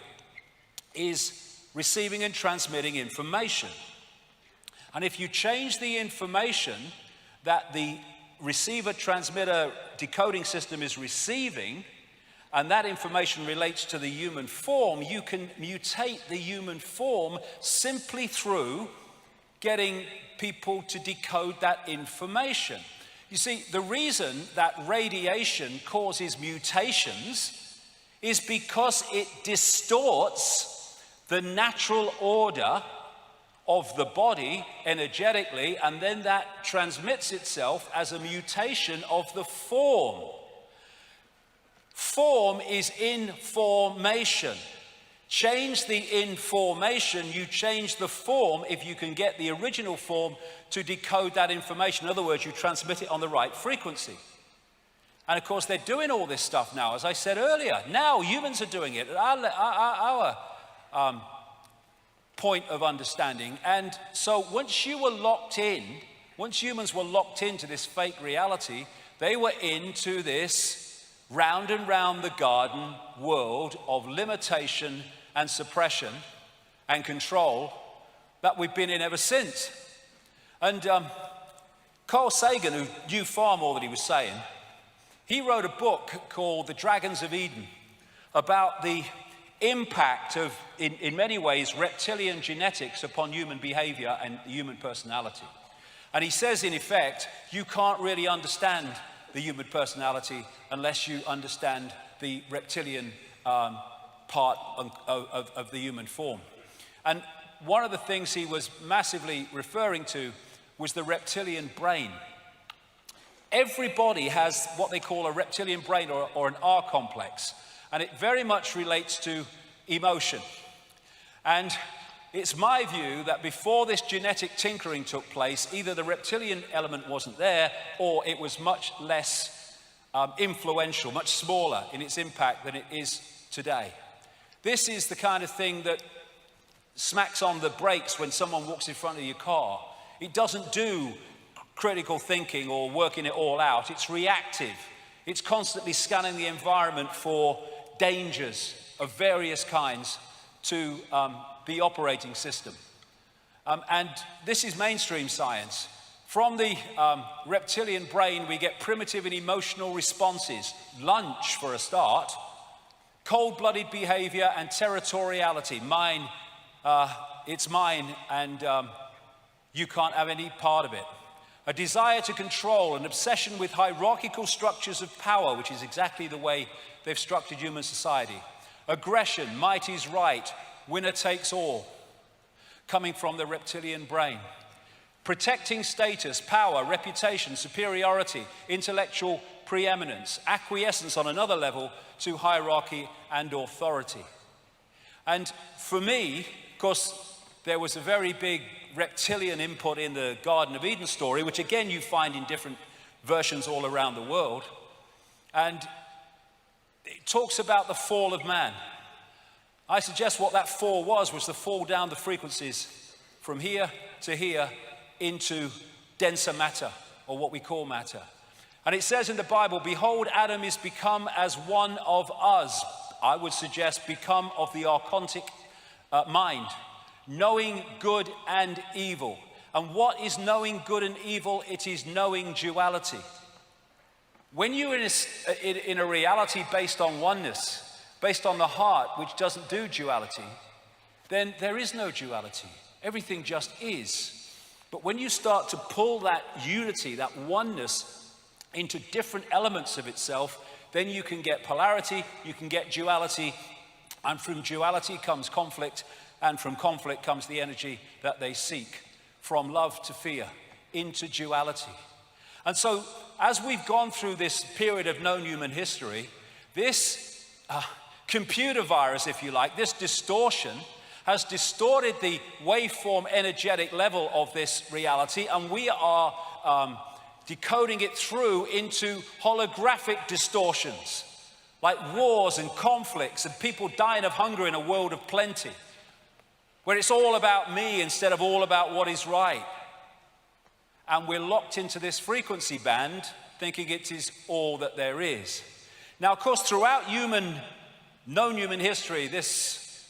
is receiving and transmitting information. And if you change the information that the receiver, transmitter, decoding system is receiving, and that information relates to the human form, you can mutate the human form simply through getting people to decode that information. You see, the reason that radiation causes mutations is because it distorts the natural order of the body energetically, and then that transmits itself as a mutation of the form. Form is information. Change the information, you change the form if you can get the original form to decode that information. In other words, you transmit it on the right frequency. And of course, they're doing all this stuff now, as I said earlier. Now humans are doing it at our point of understanding. And so once you were locked in, once humans were locked into this fake reality, they were into this round and round the garden world of limitation and suppression and control that we've been in ever since. And Carl Sagan, who knew far more than he was saying, he wrote a book called The Dragons of Eden about the impact of, in many ways, reptilian genetics upon human behavior and human personality. And he says, in effect, you can't really understand the human personality unless you understand the reptilian part of the human form. And one of the things he was massively referring to was the reptilian brain. Everybody has what they call a reptilian brain or an R complex, and it very much relates to emotion. And it's my view that before this genetic tinkering took place, either the reptilian element wasn't there, or it was much less influential, much smaller in its impact than it is today. This is the kind of thing that smacks on the brakes when someone walks in front of your car. It doesn't do critical thinking or working it all out. It's reactive. It's constantly scanning the environment for dangers of various kinds to the operating system. And this is mainstream science. From the reptilian brain, we get primitive and emotional responses. Lunch, for a start. Cold-blooded behavior and territoriality. Mine, it's mine, and you can't have any part of it. A desire to control, an obsession with hierarchical structures of power, which is exactly the way they've structured human society. Aggression, might is right, winner takes all, coming from the reptilian brain. Protecting status, power, reputation, superiority, intellectual preeminence, acquiescence on another level to hierarchy and authority. And for me, of course, there was a very big reptilian input in the Garden of Eden story, which again you find in different versions all around the world. And it talks about the fall of man. I suggest what that fall was the fall down the frequencies from here to here into denser matter, or what we call matter. And it says in the Bible, behold, Adam is become as one of us. I would suggest become of the archontic mind, knowing good and evil. And what is knowing good and evil? It is knowing duality. When you're in a reality based on oneness, based on the heart, which doesn't do duality, then there is no duality. Everything just is. But when you start to pull that unity, that oneness, into different elements of itself, then you can get polarity, you can get duality, and from duality comes conflict, and from conflict comes the energy that they seek, from love to fear, into duality. And so, as we've gone through this period of known human history, this computer virus, if you like, this distortion, has distorted the waveform energetic level of this reality, and we are decoding it through into holographic distortions, like wars and conflicts and people dying of hunger in a world of plenty, where it's all about me instead of all about what is right. And we're locked into this frequency band, thinking it is all that there is. Now, of course, throughout human known human history, this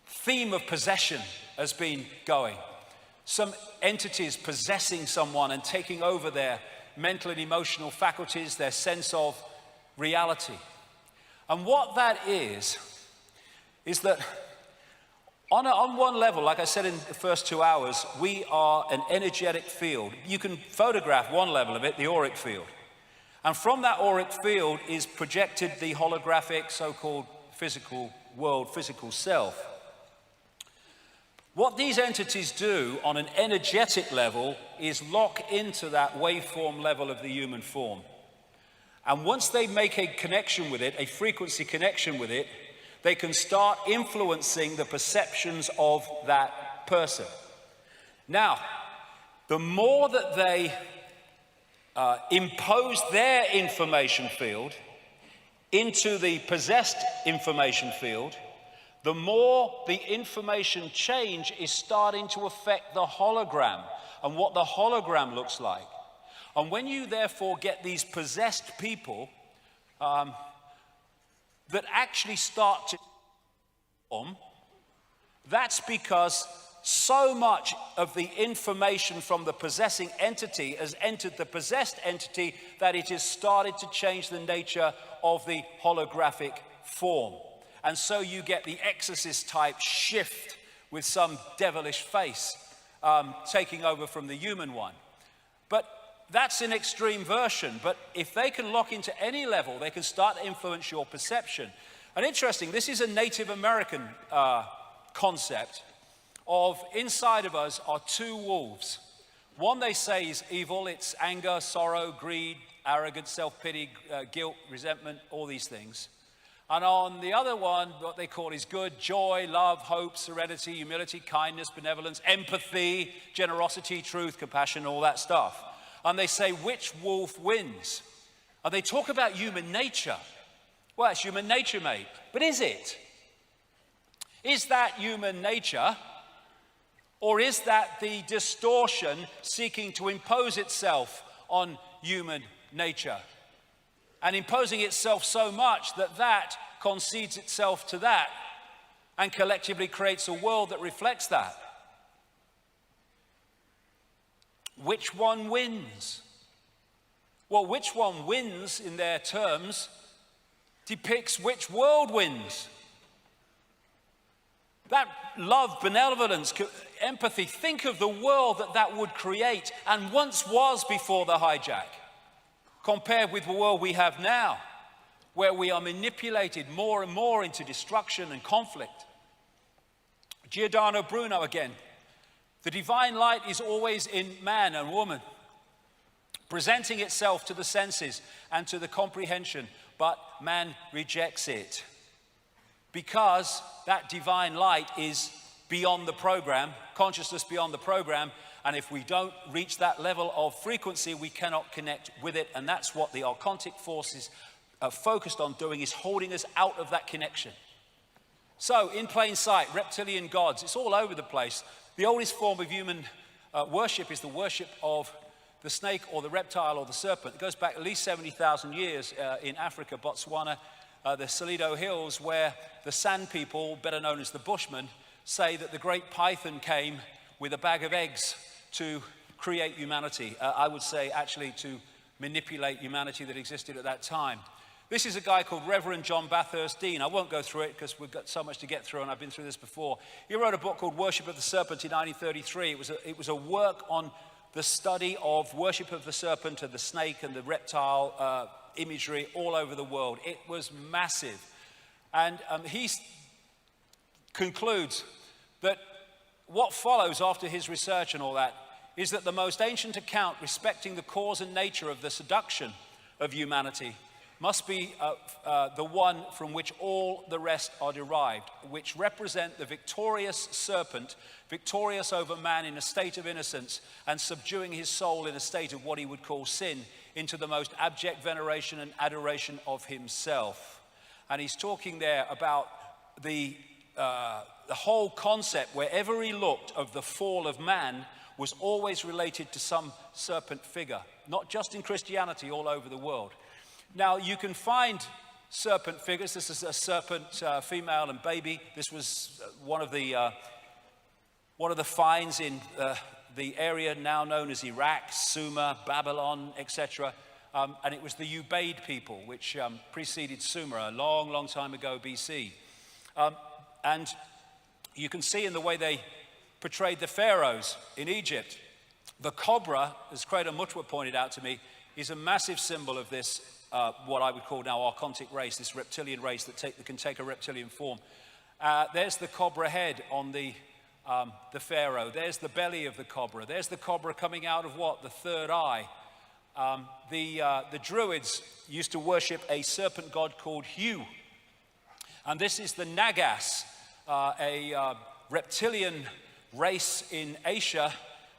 theme of possession has been going. Some entities possessing someone and taking over their mental and emotional faculties, their sense of reality. And what that is that on one level, like I said in the first 2 hours, we are an energetic field. You can photograph one level of it, the auric field. And from that auric field is projected the holographic, so-called physical world, physical self. What these entities do on an energetic level is lock into that waveform level of the human form. And once they make a connection with it, a frequency connection with it, they can start influencing the perceptions of that person. Now, the more that they impose their information field into the possessed information field, the more the information change is starting to affect the hologram and what the hologram looks like. And when you therefore get these possessed people that actually start to form, that's because so much of the information from the possessing entity has entered the possessed entity that it has started to change the nature of the holographic form. And so you get the exorcist type shift with some devilish face taking over from the human one. But that's an extreme version. But if they can lock into any level, they can start to influence your perception. And interesting, this is a Native American concept of inside of us are two wolves. One they say is evil, it's anger, sorrow, greed, arrogance, self-pity, guilt, resentment, all these things. And on the other one, what they call is good, joy, love, hope, serenity, humility, kindness, benevolence, empathy, generosity, truth, compassion, all that stuff. And they say, which wolf wins? And they talk about human nature. Well, it's human nature, mate. But is it? Is that human nature? Or is that the distortion seeking to impose itself on human nature? And imposing itself so much that that concedes itself to that and collectively creates a world that reflects that. Which one wins? Well, which one wins in their terms depicts which world wins. That love, benevolence, empathy, think of the world that that would create and once was before the hijack, compared with the world we have now, where we are manipulated more and more into destruction and conflict. Giordano Bruno again. The divine light is always in man and woman, presenting itself to the senses and to the comprehension, but man rejects it because that divine light is beyond the program, consciousness beyond the program, and if we don't reach that level of frequency, we cannot connect with it, and that's what the occultic forces are focused on doing, is holding us out of that connection. So, in plain sight, reptilian gods, it's all over the place. The oldest form of human worship is the worship of the snake or the reptile or the serpent. It goes back at least 70,000 years in Africa, Botswana, the Salido Hills, where the San people, better known as the Bushmen, say that the great python came with a bag of eggs to create humanity. I would say actually to manipulate humanity that existed at that time. This is a guy called Reverend John Bathurst Dean. I won't go through it because we've got so much to get through and I've been through this before. He wrote a book called Worship of the Serpent in 1933. It was a work on the study of worship of the serpent and the snake and the reptile imagery all over the world. It was massive. And he concludes that what follows after his research and all that is that the most ancient account respecting the cause and nature of the seduction of humanity must be the one from which all the rest are derived, which represent the victorious serpent, victorious over man in a state of innocence and subduing his soul in a state of what he would call sin into the most abject veneration and adoration of himself. And he's talking there about the whole concept, wherever he looked, of the fall of man was always related to some serpent figure, not just in Christianity, all over the world. Now, you can find serpent figures. This is a serpent, female and baby. This was one of the finds in the area now known as Iraq, Sumer, Babylon, etc. And it was the Ubaid people, which preceded Sumer a long, long time ago, BC. And you can see in the way they portrayed the pharaohs in Egypt, the cobra, as Crater Mutwa pointed out to me, is a massive symbol of this, what I would call now archontic race, this reptilian race that can take a reptilian form. There's the cobra head on the pharaoh. There's the belly of the cobra. There's the cobra coming out of what? The third eye. The Druids used to worship a serpent god called Hu. And this is the Nagas, a reptilian race in Asia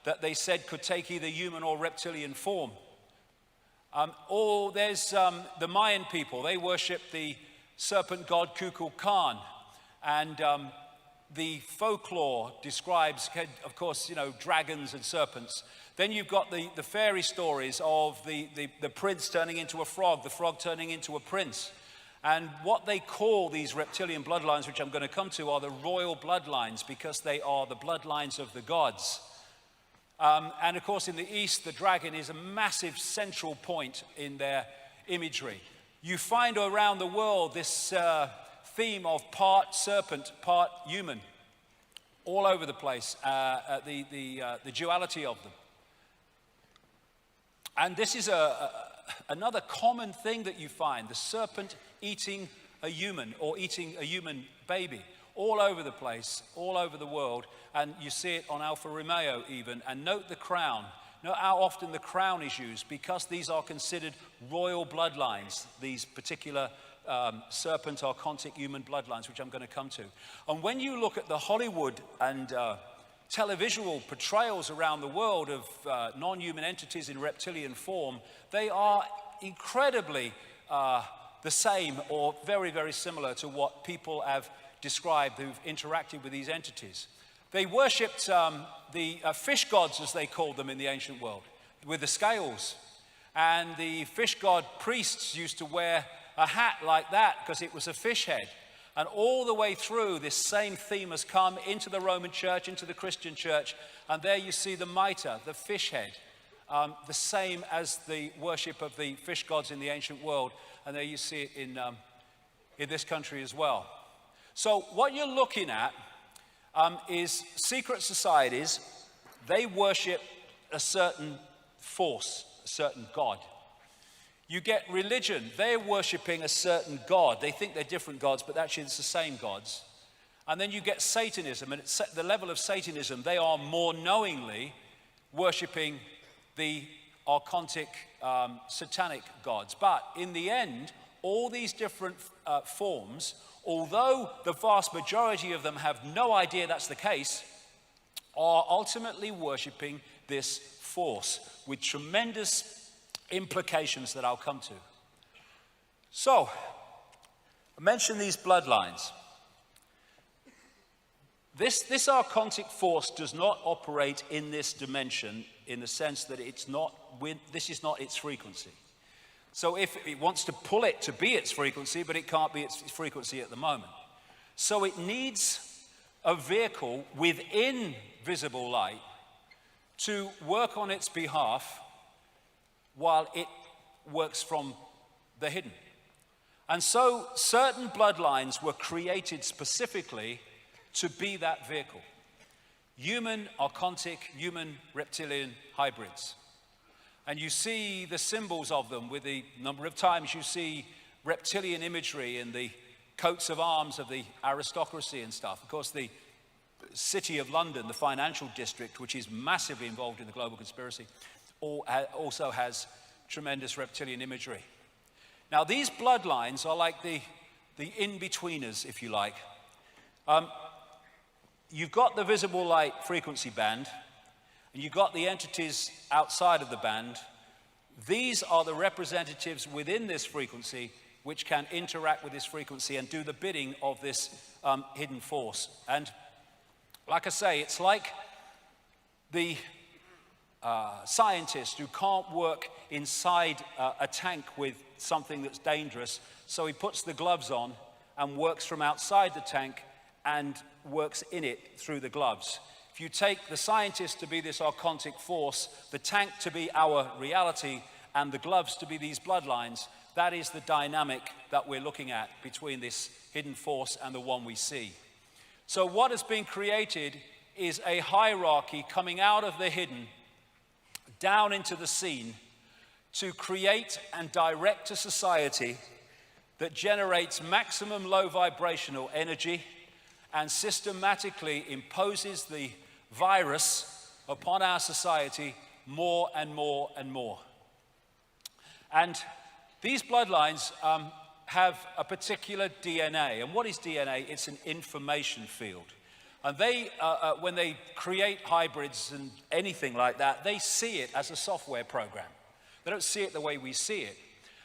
that they said could take either human or reptilian form. Or there's the Mayan people. They worship the serpent god Kukulkan. And the folklore describes, of course, dragons and serpents. Then you've got the fairy stories of the prince turning into a frog, the frog turning into a prince. And what they call these reptilian bloodlines, which I'm going to come to, are the royal bloodlines, because they are the bloodlines of the gods. And of course, in the East, the dragon is a massive central point in their imagery. You find around the world this theme of part serpent, part human, all over the place, the duality of them. And this is another common thing that you find, the serpent eating a human or eating a human baby, all over the place, all over the world. And you see it on Alfa Romeo even. And note the crown. Note how often the crown is used, because these are considered royal bloodlines, these particular serpent archontic human bloodlines, which I'm going to come to. And when you look at the Hollywood and televisual portrayals around the world of non-human entities in reptilian form, they are incredibly the same or very, very similar to what people have described who've interacted with these entities. They worshipped the fish gods, as they called them in the ancient world, with the scales. And the fish god priests used to wear a hat like that because it was a fish head. And all the way through, this same theme has come into the Roman church, into the Christian church. And there you see the mitre, the fish head, the same as the worship of the fish gods in the ancient world. And there you see it in this country as well. So what you're looking at is secret societies. They worship a certain force, a certain god. You get religion. They're worshipping a certain god. They think they're different gods, but actually it's the same gods. And then you get Satanism. And at the level of Satanism, they are more knowingly worshipping the archontic satanic gods. But in the end, all these different forms, although the vast majority of them have no idea that's the case, are ultimately worshipping this force with tremendous implications that I'll come to. So, I mentioned these bloodlines. This archontic force does not operate in this dimension in the sense that this is not its frequency. So if it wants to pull it to be its frequency, but it can't be its frequency at the moment. So it needs a vehicle within visible light to work on its behalf while it works from the hidden. And so certain bloodlines were created specifically to be that vehicle. Human, archontic, human, reptilian hybrids. And you see the symbols of them with the number of times you see reptilian imagery in the coats of arms of the aristocracy and stuff. Of course, the City of London, the financial district, which is massively involved in the global conspiracy, also has tremendous reptilian imagery. Now, these bloodlines are like the in-betweeners, if you like. You've got the visible light frequency band, and you've got the entities outside of the band. These are the representatives within this frequency which can interact with this frequency and do the bidding of this hidden force. And like I say, it's like the scientist who can't work inside a tank with something that's dangerous. So he puts the gloves on and works from outside the tank and works in it through the gloves. If you take the scientist to be this archontic force, the tank to be our reality, and the gloves to be these bloodlines, that is the dynamic that we're looking at between this hidden force and the one we see. So what has been created is a hierarchy coming out of the hidden down into the seen to create and direct a society that generates maximum low vibrational energy and systematically imposes the virus upon our society more and more and more. And these bloodlines have a particular DNA. And what is DNA? It's an information field. And they, when they create hybrids and anything like that, they see it as a software program. They don't see it the way we see it.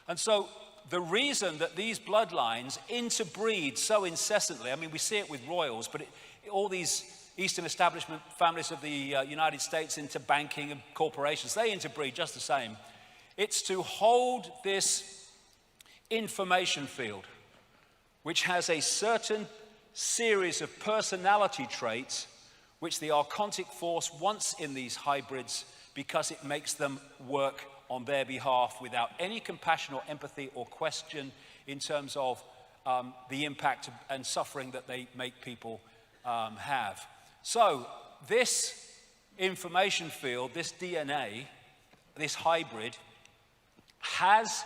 And so the reason that these bloodlines interbreed so incessantly, I mean, we see it with royals, but all these Eastern establishment families of the United States into banking and corporations, they interbreed just the same. It's to hold this information field, which has a certain series of personality traits which the archontic force wants in these hybrids because it makes them work on their behalf without any compassion or empathy or question in terms of the impact and suffering that they make people have. So this information field, this DNA, this hybrid, has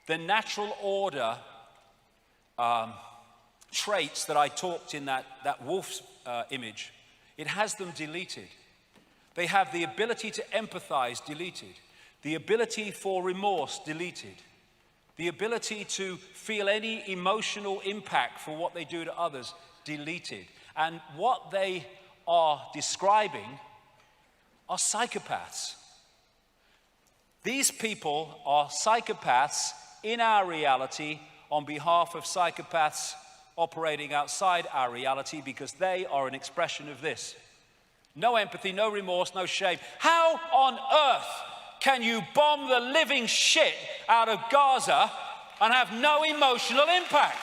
the natural order traits that I talked in that wolf's image. It has them deleted. They have the ability to empathize deleted, the ability for remorse deleted, the ability to feel any emotional impact for what they do to others deleted. And what they are describing are psychopaths. These people are psychopaths in our reality on behalf of psychopaths operating outside our reality, because they are an expression of this. No empathy, no remorse, no shame. How on earth can you bomb the living shit out of Gaza and have no emotional impact?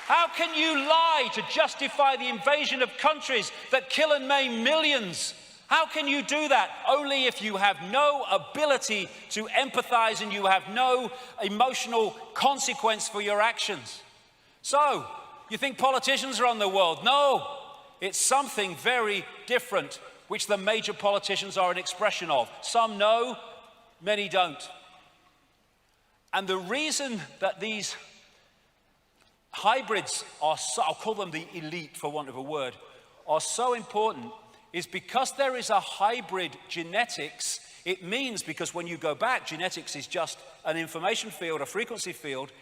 How can you lie to justify the invasion of countries that kill and maim millions? How can you do that? Only if you have no ability to empathize and you have no emotional consequence for your actions. So, you think politicians are on the world? No, it's something very different, which the major politicians are an expression of. Some know, many don't. And the reason that these hybrids are so, I'll call them the elite for want of a word, are so important is because there is a hybrid genetics. It means, because when you go back, genetics is just an information field, a frequency field.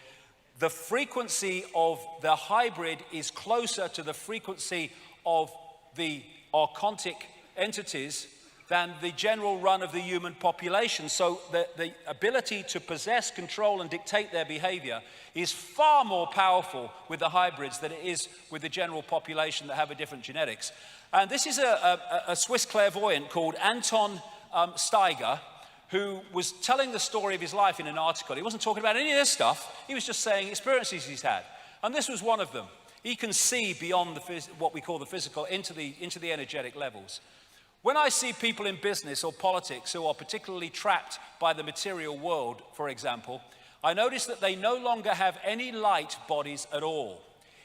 The frequency of the hybrid is closer to the frequency of the archontic entities than the general run of the human population. So the ability to possess, control, and dictate their behavior is far more powerful with the hybrids than it is with the general population that have a different genetics. And this is a Swiss clairvoyant called Anton Steiger, who was telling the story of his life in an article. He wasn't talking about any of this stuff. He was just saying experiences he's had. And this was one of them. He can see beyond what we call the physical into the energetic levels. When I see people in business or politics who are particularly trapped by the material world, for example, I notice that they no longer have any light bodies at all.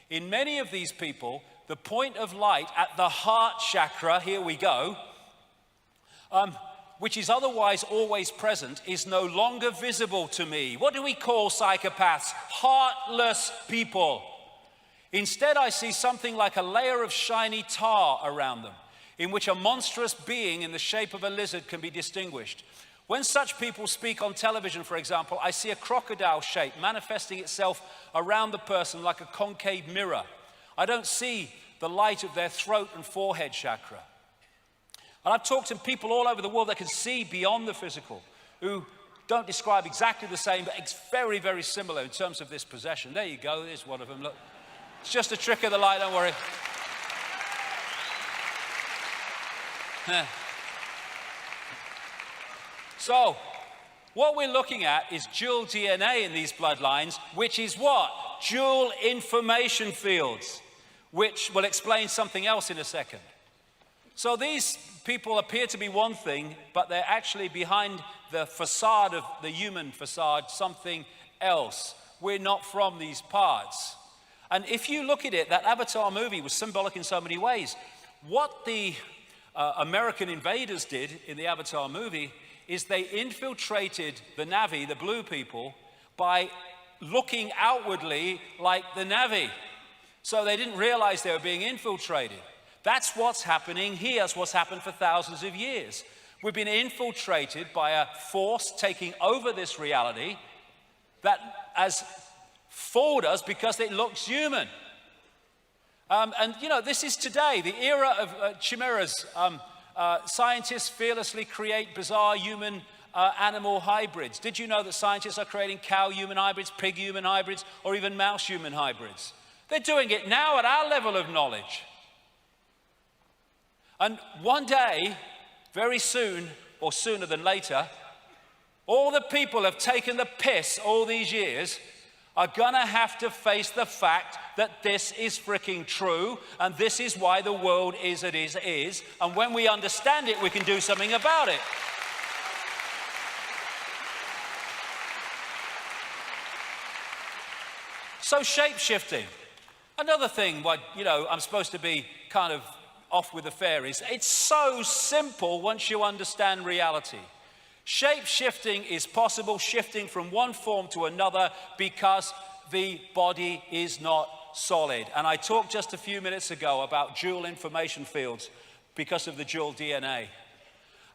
In many of these people, the point of light at the heart chakra, here we go, which is otherwise always present, is no longer visible to me. What do we call psychopaths? Heartless people. Instead, I see something like a layer of shiny tar around them, in which a monstrous being in the shape of a lizard can be distinguished. When such people speak on television, for example, I see a crocodile shape manifesting itself around the person like a concave mirror. I don't see the light of their throat and forehead chakra. And I've talked to people all over the world that can see beyond the physical, who don't describe exactly the same, but it's very, very similar in terms of this possession. There you go, there's one of them, look. It's just a trick of the light, don't worry. So, what we're looking at is dual DNA in these bloodlines, which is what? Dual information fields, which will explain something else in a second. So these people appear to be one thing, but they're actually behind the facade of the human facade, something else. We're not from these parts. And if you look at it, that Avatar movie was symbolic in so many ways. What the American invaders did in the Avatar movie is they infiltrated the Na'vi, the blue people, by looking outwardly like the Na'vi. So they didn't realize they were being infiltrated. That's what's happening here. That's what's happened for thousands of years. We've been infiltrated by a force taking over this reality that has fooled us because it looks human. And you know, this is today, the era of chimeras. Scientists fearlessly create bizarre human animal hybrids. Did you know that scientists are creating cow-human hybrids, pig-human hybrids, or even mouse-human hybrids? They're doing it now at our level of knowledge. And one day, very soon, or sooner than later, all the people have taken the piss all these years are gonna have to face the fact that this is freaking true, and this is why the world is as it is, and when we understand it, we can do something about it. So shape-shifting, another thing, you know, I'm supposed to be kind of off with the fairies. It's so simple once you understand reality. Shape-shifting is possible, shifting from one form to another because the body is not solid. And I talked just a few minutes ago about dual information fields because of the dual DNA.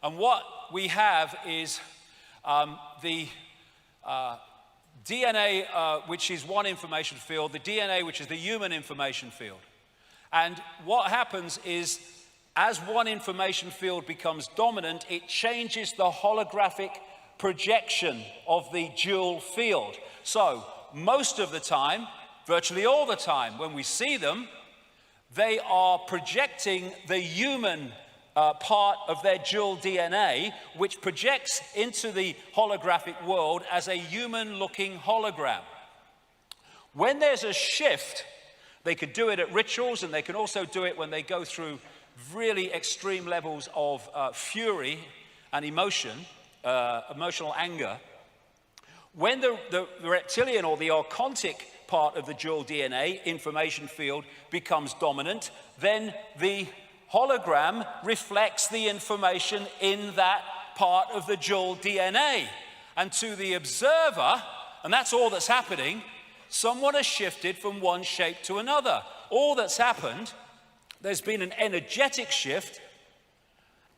And what we have is the DNA, which is one information field, the DNA, which is the human information field. And what happens is, as one information field becomes dominant, it changes the holographic projection of the dual field. So, most of the time, virtually all the time, when we see them, they are projecting the human part of their dual DNA, which projects into the holographic world as a human-looking hologram. When there's a shift, they could do it at rituals, and they can also do it when they go through really extreme levels of fury and emotion, emotional anger. When the reptilian or the archontic part of the dual DNA information field becomes dominant, then the hologram reflects the information in that part of the dual DNA. And to the observer, and that's all that's happening, someone has shifted from one shape to another. All that's happened, there's been an energetic shift,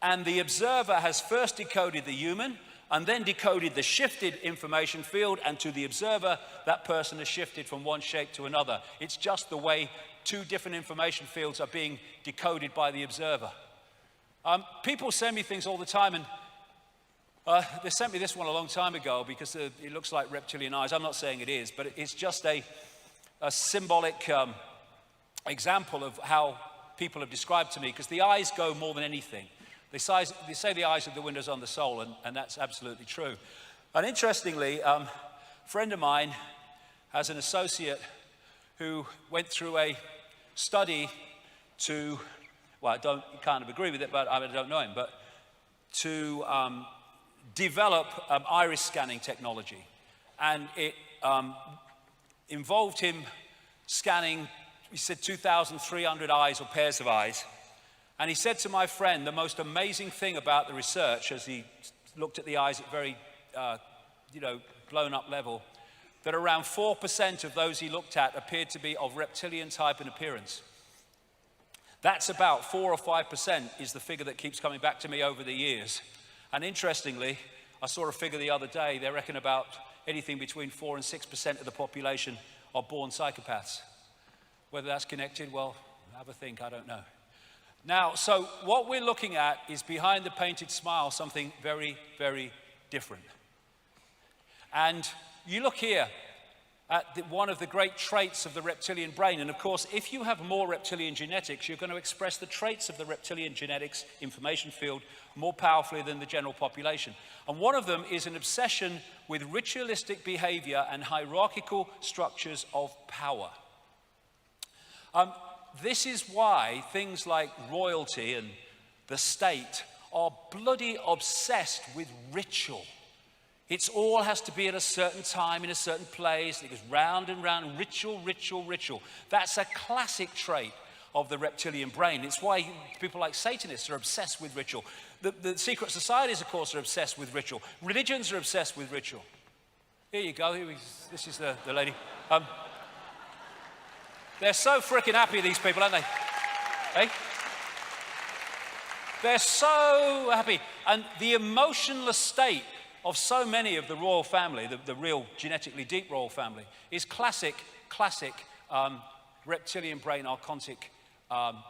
and the observer has first decoded the human and then decoded the shifted information field, and to the observer, that person has shifted from one shape to another. It's just the way two different information fields are being decoded by the observer. People send me things all the time, and they sent me this one a long time ago because it looks like reptilian eyes. I'm not saying it is, but it's just a symbolic example of how people have described to me, because the eyes go more than anything. They say the eyes are the windows on the soul, and that's absolutely true. And interestingly, a friend of mine has an associate who went through a study to, well, I kind of agree with it, but I don't know him, but to develop iris scanning technology. And it involved him scanning, he said, 2,300 eyes or pairs of eyes. And he said to my friend, the most amazing thing about the research, as he looked at the eyes at very, blown up level, that around 4% of those he looked at appeared to be of reptilian type in appearance. That's about 4 or 5% is the figure that keeps coming back to me over the years. And interestingly, I saw a figure the other day, they reckon about anything between 4 and 6% of the population are born psychopaths. Whether that's connected, well, have a think, I don't know. Now, so what we're looking at is behind the painted smile, something very, very different. And you look here, one of the great traits of the reptilian brain. And of course, if you have more reptilian genetics, you're going to express the traits of the reptilian genetics information field more powerfully than the general population. And one of them is an obsession with ritualistic behavior and hierarchical structures of power. This is why things like royalty and the state are bloody obsessed with ritual. It all has to be at a certain time, in a certain place. It goes round and round, ritual, ritual, ritual. That's a classic trait of the reptilian brain. It's why people like Satanists are obsessed with ritual. The secret societies, of course, are obsessed with ritual. Religions are obsessed with ritual. Here you go. This is the lady. They're so freaking happy, these people, aren't they? Hey? They're so happy. And the emotionless state of so many of the royal family, the real genetically deep royal family, is classic reptilian brain archontic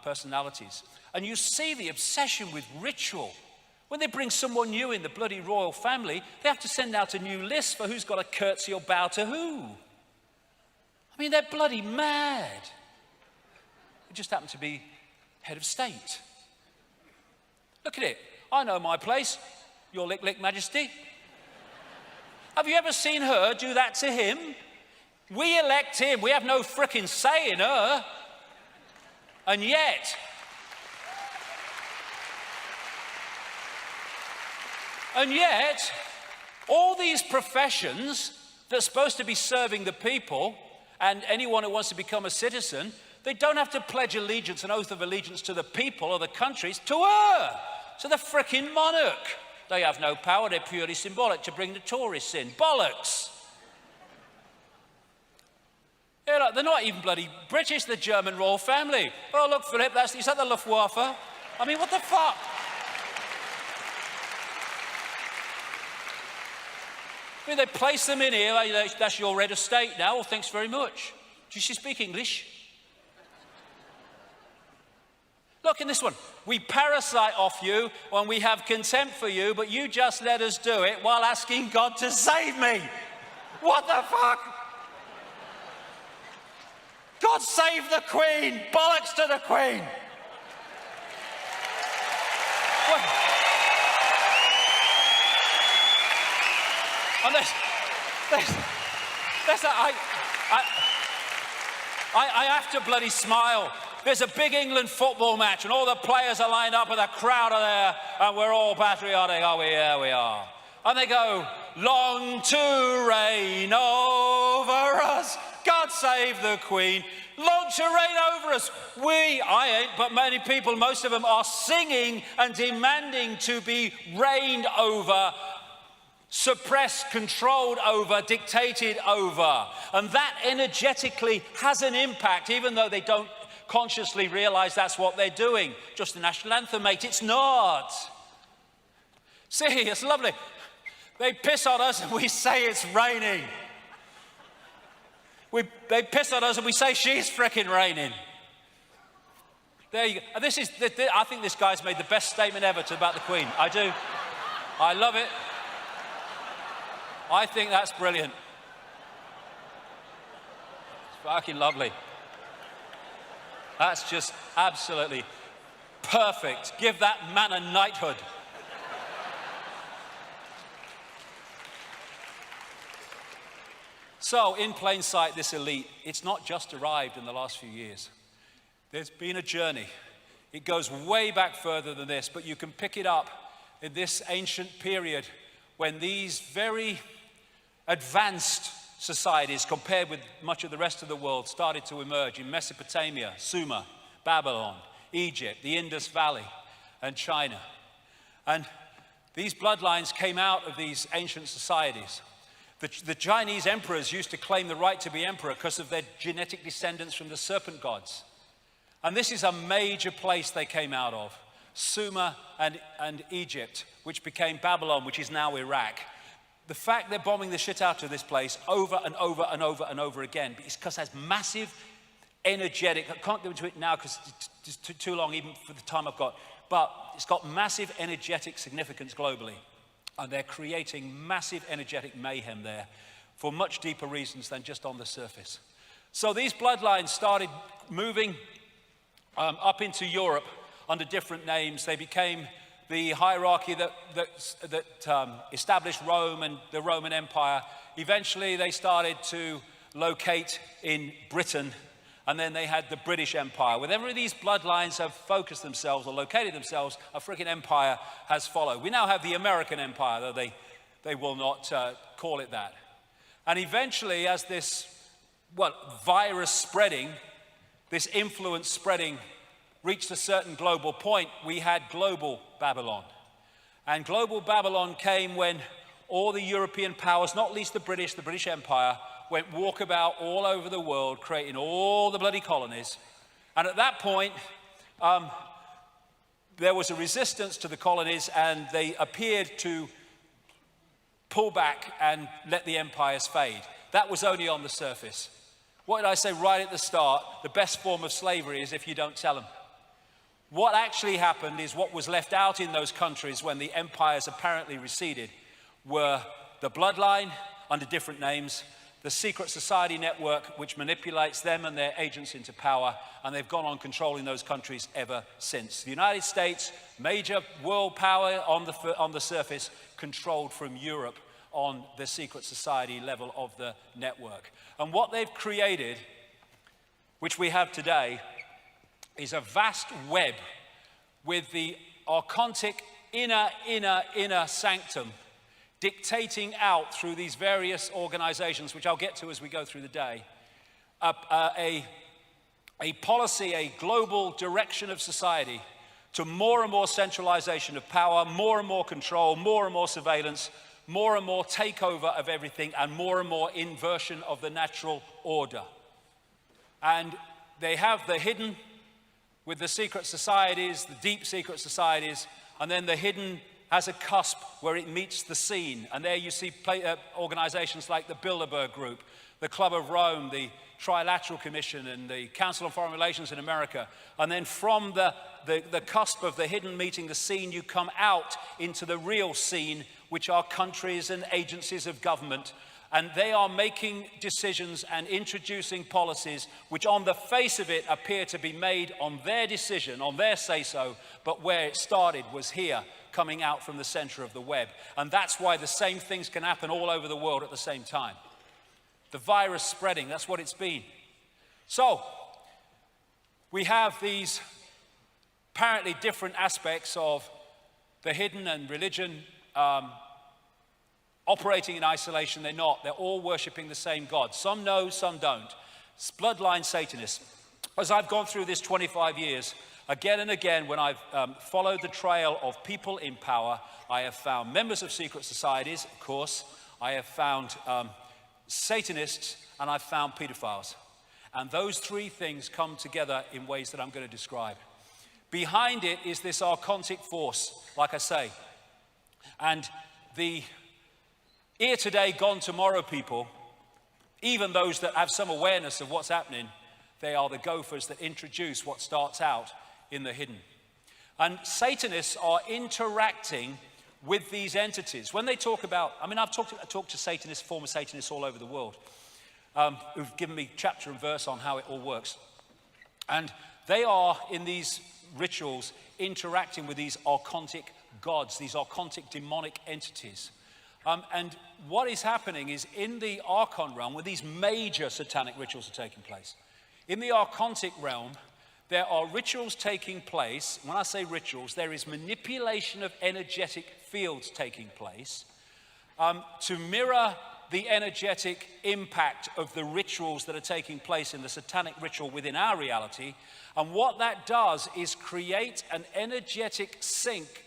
personalities. And you see the obsession with ritual. When they bring someone new in the bloody royal family, they have to send out a new list for who's got to curtsy or bow to who. I mean, they're bloody mad. It just happened to be head of state. Look at it. I know my place, your lick majesty. Have you ever seen her do that to him? We elect him. We have no frickin' say in her. And yet, all these professions that are supposed to be serving the people and anyone who wants to become a citizen, they don't have to pledge allegiance, an oath of allegiance to the people or the countries, to her, to the frickin' monarch. They have no power, they're purely symbolic to bring the tourists in. Bollocks! Yeah, look, they're not even bloody British, the German royal family. Oh, look, Philip, is that the Luftwaffe? I mean, what the fuck? I mean, they place them in here, that's your head of state now, well, thanks very much. Does she speak English? Look in this one. We parasite off you when we have contempt for you, but you just let us do it while asking God to save me. What the fuck? God save the Queen! Bollocks to the Queen! What? And I have to bloody smile. There's a big England football match and all the players are lined up and the crowd are there and we're all patriotic. Oh, yeah, we are. And they go, long to reign over us. God save the Queen. Long to reign over us. I ain't, but many people, most of them are singing and demanding to be reigned over, suppressed, controlled over, dictated over. And that energetically has an impact, even though they don't consciously realize that's what they're doing. Just the national anthem, mate. It's not. See, it's lovely. They piss on us and we say it's raining. They piss on us and we say she's frickin' raining. There you go. And I think this guy's made the best statement ever about the Queen. I do. I love it. I think that's brilliant. It's fucking lovely. That's just absolutely perfect. Give that man a knighthood. So, in plain sight, this elite, it's not just arrived in the last few years. There's been a journey. It goes way back further than this, but you can pick it up in this ancient period when these very advanced societies, compared with much of the rest of the world, started to emerge in Mesopotamia, Sumer, Babylon, Egypt, the Indus Valley, and China. And these bloodlines came out of these ancient societies. The Chinese emperors used to claim the right to be emperor because of their genetic descendants from the serpent gods. And this is a major place they came out of, Sumer and Egypt, which became Babylon, which is now Iraq. The fact they're bombing the shit out of this place over and over and over and over again is because it has massive energetic, I can't go into it now because it's too long even for the time I've got, but it's got massive energetic significance globally. And they're creating massive energetic mayhem there for much deeper reasons than just on the surface. So these bloodlines started moving up into Europe under different names. They became the hierarchy that established Rome and the Roman Empire. Eventually, they started to locate in Britain, and then they had the British Empire. Whenever these bloodlines have focused themselves or located themselves, a freaking empire has followed. We now have the American Empire, though they will not call it that. And eventually, as this virus spreading, this influence spreading, reached a certain global point, we had global Babylon. And global Babylon came when all the European powers, not least the British Empire, went walkabout all over the world, creating all the bloody colonies. And at that point, there was a resistance to the colonies, and they appeared to pull back and let the empires fade. That was only on the surface. What did I say right at the start? The best form of slavery is if you don't tell them. What actually happened is what was left out in those countries when the empires apparently receded were the bloodline under different names, the secret society network which manipulates them and their agents into power, and they've gone on controlling those countries ever since. The United States, major world power on the surface, controlled from Europe on the secret society level of the network. And what they've created, which we have today, is a vast web with the archontic inner sanctum dictating out through these various organizations, which I'll get to as we go through the day, a policy, a global direction of society to more and more centralization of power, more and more control, more and more surveillance, more and more takeover of everything, and more inversion of the natural order. And they have the hidden with the secret societies, the deep secret societies, and then the hidden has a cusp where it meets the seen. And there you see organizations like the Bilderberg Group, the Club of Rome, the Trilateral Commission, and the Council on Foreign Relations in America. And then from the cusp of the hidden meeting the seen, you come out into the real scene, which are countries and agencies of government. And they are making decisions and introducing policies which on the face of it appear to be made on their decision, on their say-so, but where it started was here, coming out from the center of the web. And that's why the same things can happen all over the world at the same time. The virus spreading, that's what it's been. So, we have these apparently different aspects of the hidden and religion operating in isolation. They're not. They're all worshiping the same God. Some know, some don't. It's bloodline Satanists. As I've gone through this 25 years, again and again, when I've followed the trail of people in power, I have found members of secret societies, of course. I have found Satanists, and I've found pedophiles. And those three things come together in ways that I'm going to describe. Behind it is this archontic force, like I say. And the here today, gone tomorrow people, even those that have some awareness of what's happening, they are the gophers that introduce what starts out in the hidden. And Satanists are interacting with these entities. When they talk about, I've talked to Satanists, former Satanists all over the world, who've given me chapter and verse on how it all works. And they are, in these rituals, interacting with these archontic gods, these archontic demonic entities. And what is happening is in the archon realm, where these major satanic rituals are taking place, in the archontic realm, there are rituals taking place. When I say rituals, there is manipulation of energetic fields taking place to mirror the energetic impact of the rituals that are taking place in the satanic ritual within our reality. And what that does is create an energetic sync,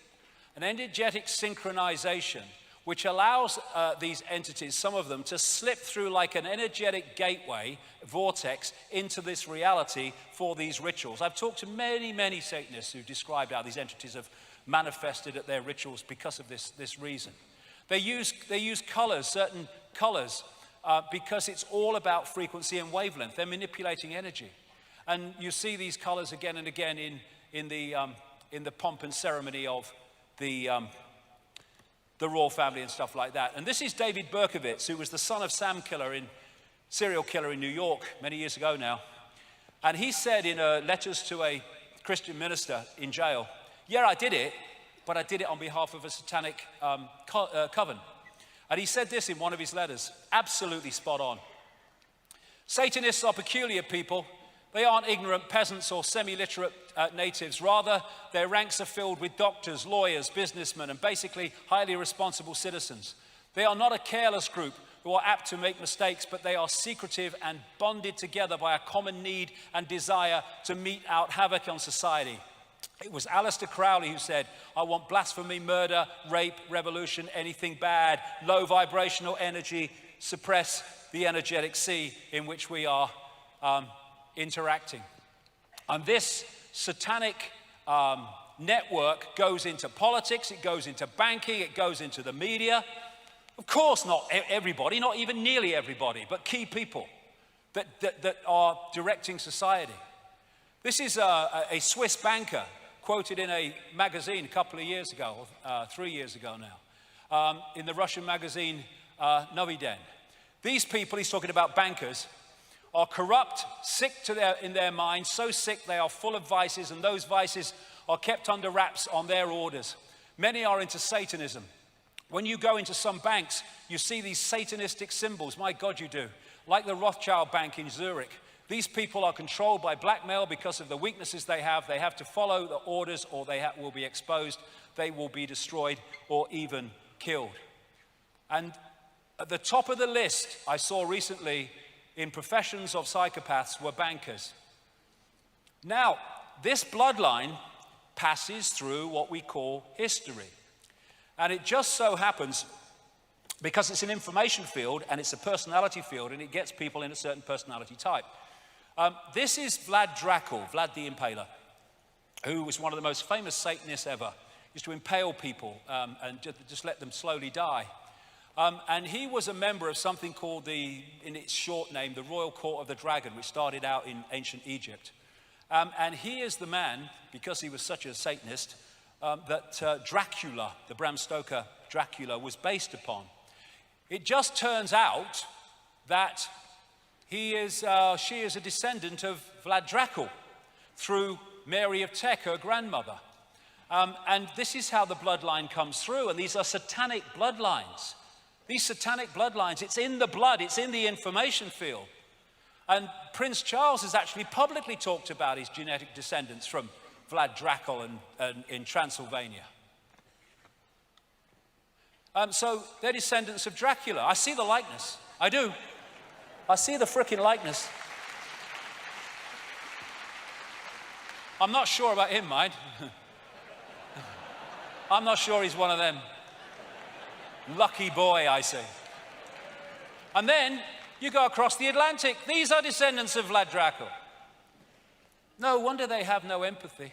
an energetic synchronization, which allows these entities, some of them, to slip through like an energetic gateway, vortex, into this reality for these rituals. I've talked to many Satanists who described how these entities have manifested at their rituals because of this reason. They use colors, certain colors, because it's all about frequency and wavelength. They're manipulating energy. And you see these colors again and again in the pomp and ceremony of the the royal family and stuff like that. And this is David Berkowitz, who was the son of Sam Killer, serial killer in New York many years ago now. And he said in letters to a Christian minister in jail, yeah, I did it, but I did it on behalf of a satanic coven. And he said this in one of his letters, absolutely spot on. Satanists are peculiar people. They aren't ignorant peasants or semi-literate natives. Rather, their ranks are filled with doctors, lawyers, businessmen, and basically highly responsible citizens. They are not a careless group who are apt to make mistakes, but they are secretive and bonded together by a common need and desire to mete out havoc on society. It was Aleister Crowley who said, I want blasphemy, murder, rape, revolution, anything bad, low vibrational energy, suppress the energetic sea in which we are interacting. And this satanic network goes into politics, it goes into banking, it goes into the media. Of course, not everybody, not even nearly everybody, but key people that are directing society. This is a Swiss banker quoted in a magazine a couple of years ago, 3 years ago now, in the Russian magazine Novy Den. These people, he's talking about bankers, are corrupt, sick in their minds, so sick they are full of vices, and those vices are kept under wraps on their orders. Many are into Satanism. When you go into some banks, you see these Satanistic symbols. My God, you do. Like the Rothschild Bank in Zurich. These people are controlled by blackmail because of the weaknesses they have. They have to follow the orders or they will be exposed. They will be destroyed or even killed. And at the top of the list I saw recently in professions of psychopaths were bankers. Now, this bloodline passes through what we call history. And it just so happens, because it's an information field and it's a personality field and it gets people in a certain personality type. This is Vlad Dracul, Vlad the Impaler, who was one of the most famous Satanists ever. He used to impale people and just let them slowly die. And he was a member of something called in its short name, the Royal Court of the Dragon, which started out in ancient Egypt. And he is the man, because he was such a Satanist, that Dracula, the Bram Stoker Dracula, was based upon. It just turns out that she is a descendant of Vlad Dracul through Mary of Teck, her grandmother. And this is how the bloodline comes through, and these are satanic bloodlines. These satanic bloodlines, it's in the blood, it's in the information field. And Prince Charles has actually publicly talked about his genetic descendants from Vlad Dracul in Transylvania. So they're descendants of Dracula. I see the likeness. I do. I see the frickin' likeness. I'm not sure about him, mind. I'm not sure he's one of them. Lucky boy, I say. And then you go across the Atlantic. These are descendants of Vlad Dracul. No wonder they have no empathy.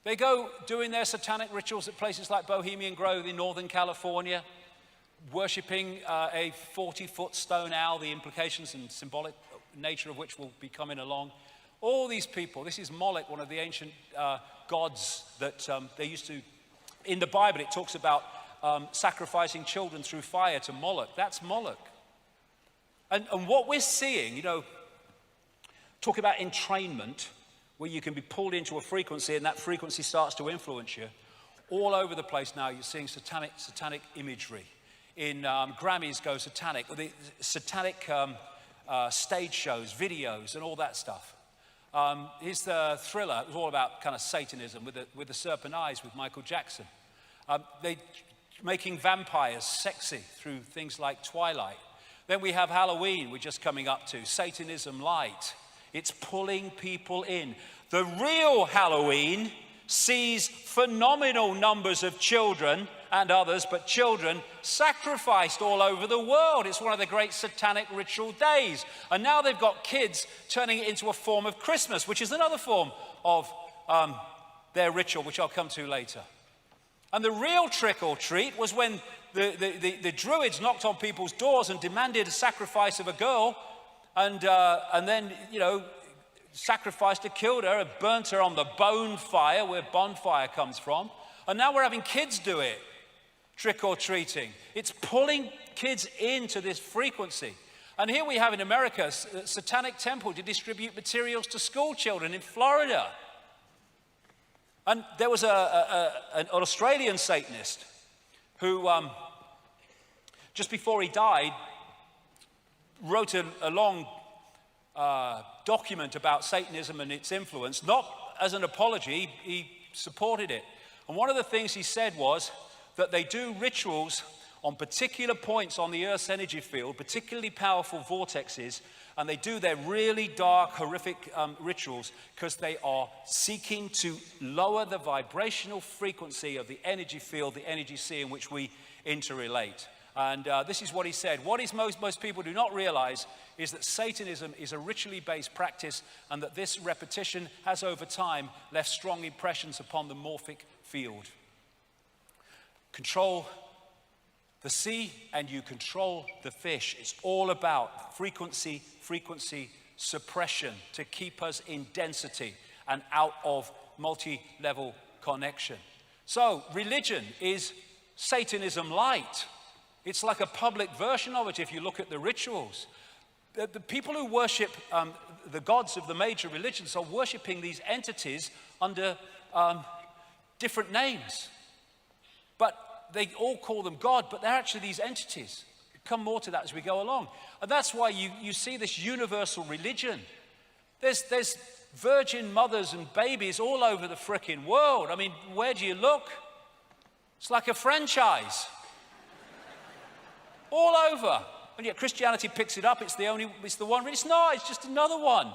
They go doing their satanic rituals at places like Bohemian Grove in Northern California, worshipping a 40-foot stone owl, the implications and symbolic nature of which will be coming along. All these people, this is Moloch, one of the ancient gods that they used to, in the Bible it talks about sacrificing children through fire to Moloch. That's Moloch. And what we're seeing, talk about entrainment, where you can be pulled into a frequency and that frequency starts to influence you. All over the place now you're seeing satanic imagery. In Grammys go satanic, the satanic stage shows, videos and all that stuff. Here's the Thriller. It was all about kind of Satanism with the serpent eyes with Michael Jackson. They making vampires sexy through things like Twilight. Then we have Halloween, we're just coming up to, Satanism Light. It's pulling people in. The real Halloween sees phenomenal numbers of children and others, but children sacrificed all over the world. It's one of the great satanic ritual days. And now they've got kids turning it into a form of Christmas, which is another form of their ritual, which I'll come to later. And the real trick or treat was when the Druids knocked on people's doors and demanded a sacrifice of a girl, and then, sacrificed her, killed her, and burnt her on the bone fire, where bonfire comes from. And now we're having kids do it. trick-or-treating. It's pulling kids into this frequency. And here we have in America a satanic temple to distribute materials to school children in Florida. And there was an Australian Satanist who, just before he died, wrote a long document about Satanism and its influence, not as an apology, he supported it. And one of the things he said was that they do rituals on particular points on the Earth's energy field, particularly powerful vortexes, and they do their really dark, horrific rituals because they are seeking to lower the vibrational frequency of the energy field, the energy sea in which we interrelate. And this is what he said. What is most people do not realize is that Satanism is a ritually based practice, and that this repetition has over time left strong impressions upon the morphic field. Control the sea and you control the fish. It's all about frequency suppression to keep us in density and out of multi-level connection. So religion is Satanism light. It's like a public version of it if you look at the rituals. The people who worship the gods of the major religions are worshiping these entities under different names. But they all call them God, but they're actually these entities. Come more to that as we go along. And that's why you see this universal religion. There's virgin mothers and babies all over the frickin' world. I mean, where do you look? It's like a franchise. All over. And yet Christianity picks it up. It's the one. It's not. It's just another one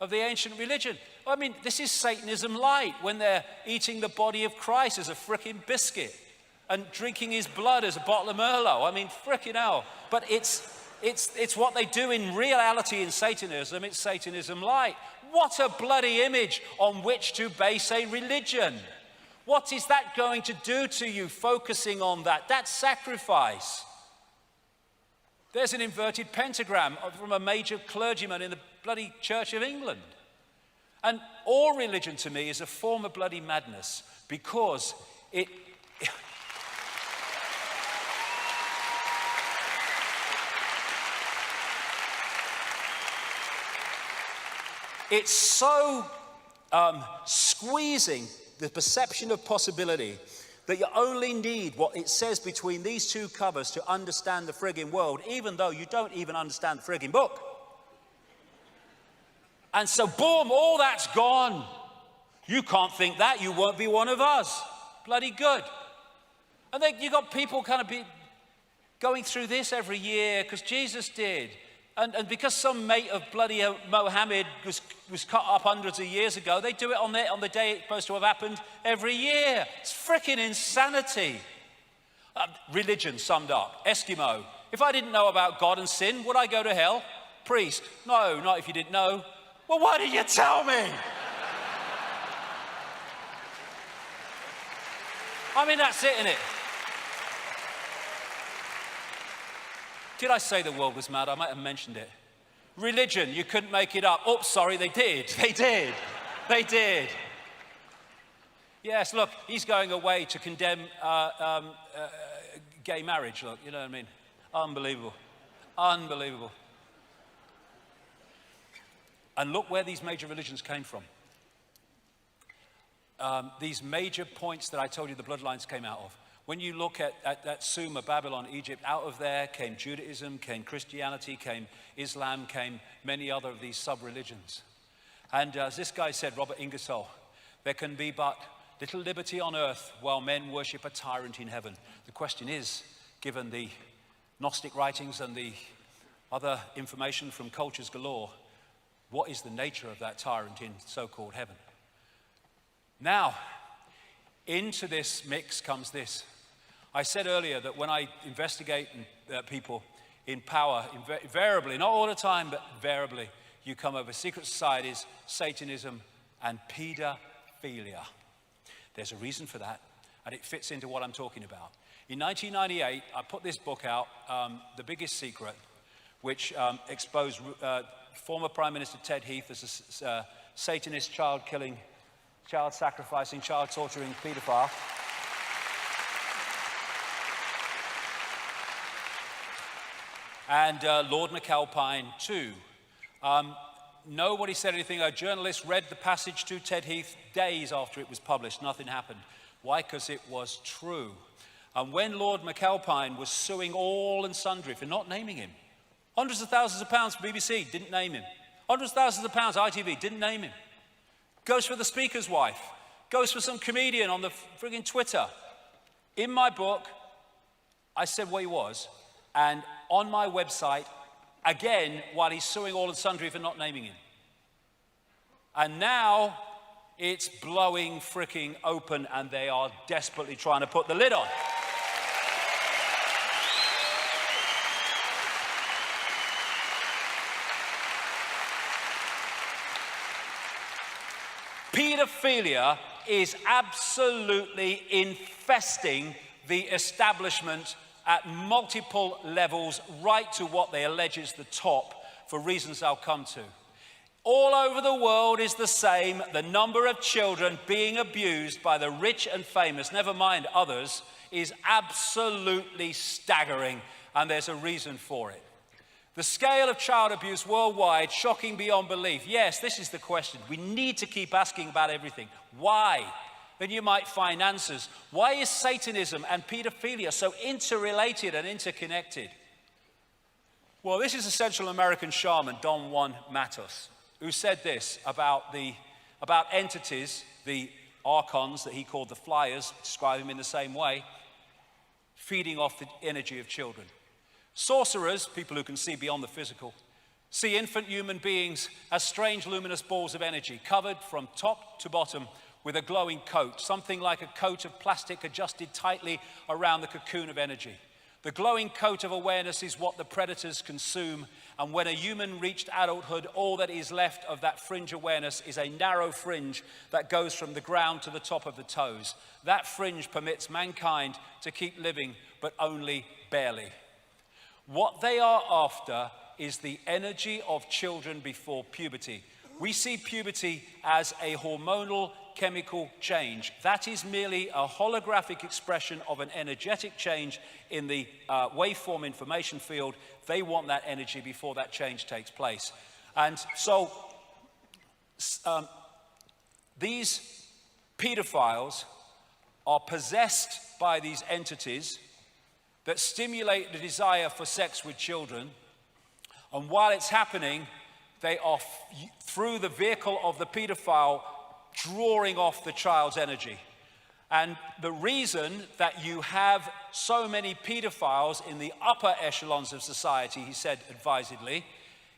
of the ancient religion. I mean, this is Satanism light when they're eating the body of Christ as a frickin' biscuit and drinking his blood as a bottle of Merlot. I mean, frickin' hell. But it's what they do in reality in Satanism. It's Satanism light. What a bloody image on which to base a religion. What is that going to do to you, focusing on that? That's sacrifice. There's an inverted pentagram from a major clergyman in the bloody Church of England. And all religion to me is a form of bloody madness because it's so squeezing the perception of possibility that you only need what it says between these two covers to understand the friggin' world, even though you don't even understand the friggin' book. And so, boom, all that's gone. You can't think that, you won't be one of us. Bloody good. And then you got people kind of going through this every year because Jesus did. And because some mate of bloody Mohammed was cut up hundreds of years ago, they do it on the day it's supposed to have happened every year. It's freaking insanity. Religion summed up. Eskimo. If I didn't know about God and sin, would I go to hell? Priest. No, not if you didn't know. Well, why didn't you tell me? I mean, that's it, innit? Did I say the world was mad? I might have mentioned it. Religion, you couldn't make it up. Oh, sorry, they did. They did. They did. Yes, look, he's going away to condemn gay marriage. Look, you know what I mean? Unbelievable. Unbelievable. And look where these major religions came from. These major points that I told you the bloodlines came out of. When you look at Sumer, Babylon, Egypt, out of there came Judaism, came Christianity, came Islam, came many other of these sub-religions. And as this guy said, Robert Ingersoll, there can be but little liberty on earth while men worship a tyrant in heaven. The question is, given the Gnostic writings and the other information from cultures galore, what is the nature of that tyrant in so-called heaven? Now, into this mix comes this. I said earlier that when I investigate people in power, invariably, not all the time, but invariably, you come over secret societies, Satanism, and pedophilia. There's a reason for that, and it fits into what I'm talking about. In 1998, I put this book out, The Biggest Secret, which exposed former Prime Minister Ted Heath as a Satanist, child-killing, child-sacrificing, child-torturing pedophile. and Lord McAlpine too. Nobody said anything. A journalist read the passage to Ted Heath days after it was published. Nothing happened. Why? Because it was true. And when Lord McAlpine was suing all and sundry for not naming him, hundreds of thousands of pounds for BBC, didn't name him. Hundreds of thousands of pounds, ITV, didn't name him. Goes for the Speaker's wife. Goes for some comedian on the frigging Twitter. In my book, I said what he was. And on my website, again, while he's suing all and sundry for not naming him. And now it's blowing fricking open, and they are desperately trying to put the lid on. Pedophilia is absolutely infesting the establishment at multiple levels, right to what they allege is the top, for reasons I'll come to. All over the world is the same. The number of children being abused by the rich and famous, never mind others, is absolutely staggering, and there's a reason for it. The scale of child abuse worldwide, shocking beyond belief. Yes, this is the question. We need to keep asking about everything. Why? Then you might find answers. Why is Satanism and pedophilia so interrelated and interconnected? Well, this is a Central American shaman, Don Juan Matos, who said this about entities, the archons that he called the flyers, describe him in the same way, feeding off the energy of children. Sorcerers, people who can see beyond the physical, see infant human beings as strange luminous balls of energy, covered from top to bottom with a glowing coat, something like a coat of plastic adjusted tightly around the cocoon of energy. The glowing coat of awareness is what the predators consume, and when a human reached adulthood, all that is left of that fringe awareness is a narrow fringe that goes from the ground to the top of the toes. That fringe permits mankind to keep living, but only barely. What they are after is the energy of children before puberty. We see puberty as a hormonal chemical change. That is merely a holographic expression of an energetic change in the waveform information field. They want that energy before that change takes place. And so these pedophiles are possessed by these entities that stimulate the desire for sex with children, and while it's happening, they are, through the vehicle of the pedophile, drawing off the child's energy. And the reason that you have so many pedophiles in the upper echelons of society, he said advisedly,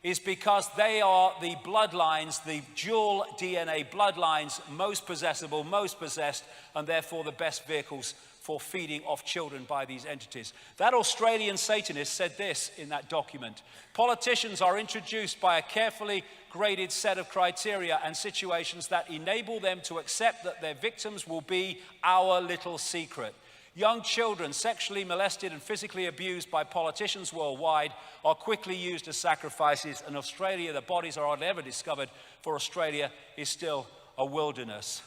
is because they are the bloodlines, the dual DNA bloodlines, most possessible, most possessed, and therefore the best vehicles for feeding off children by these entities. That Australian Satanist said this in that document: politicians are introduced by a carefully graded set of criteria and situations that enable them to accept that their victims will be our little secret. Young children sexually molested and physically abused by politicians worldwide are quickly used as sacrifices. In Australia, the bodies are hardly ever discovered, for Australia is still a wilderness.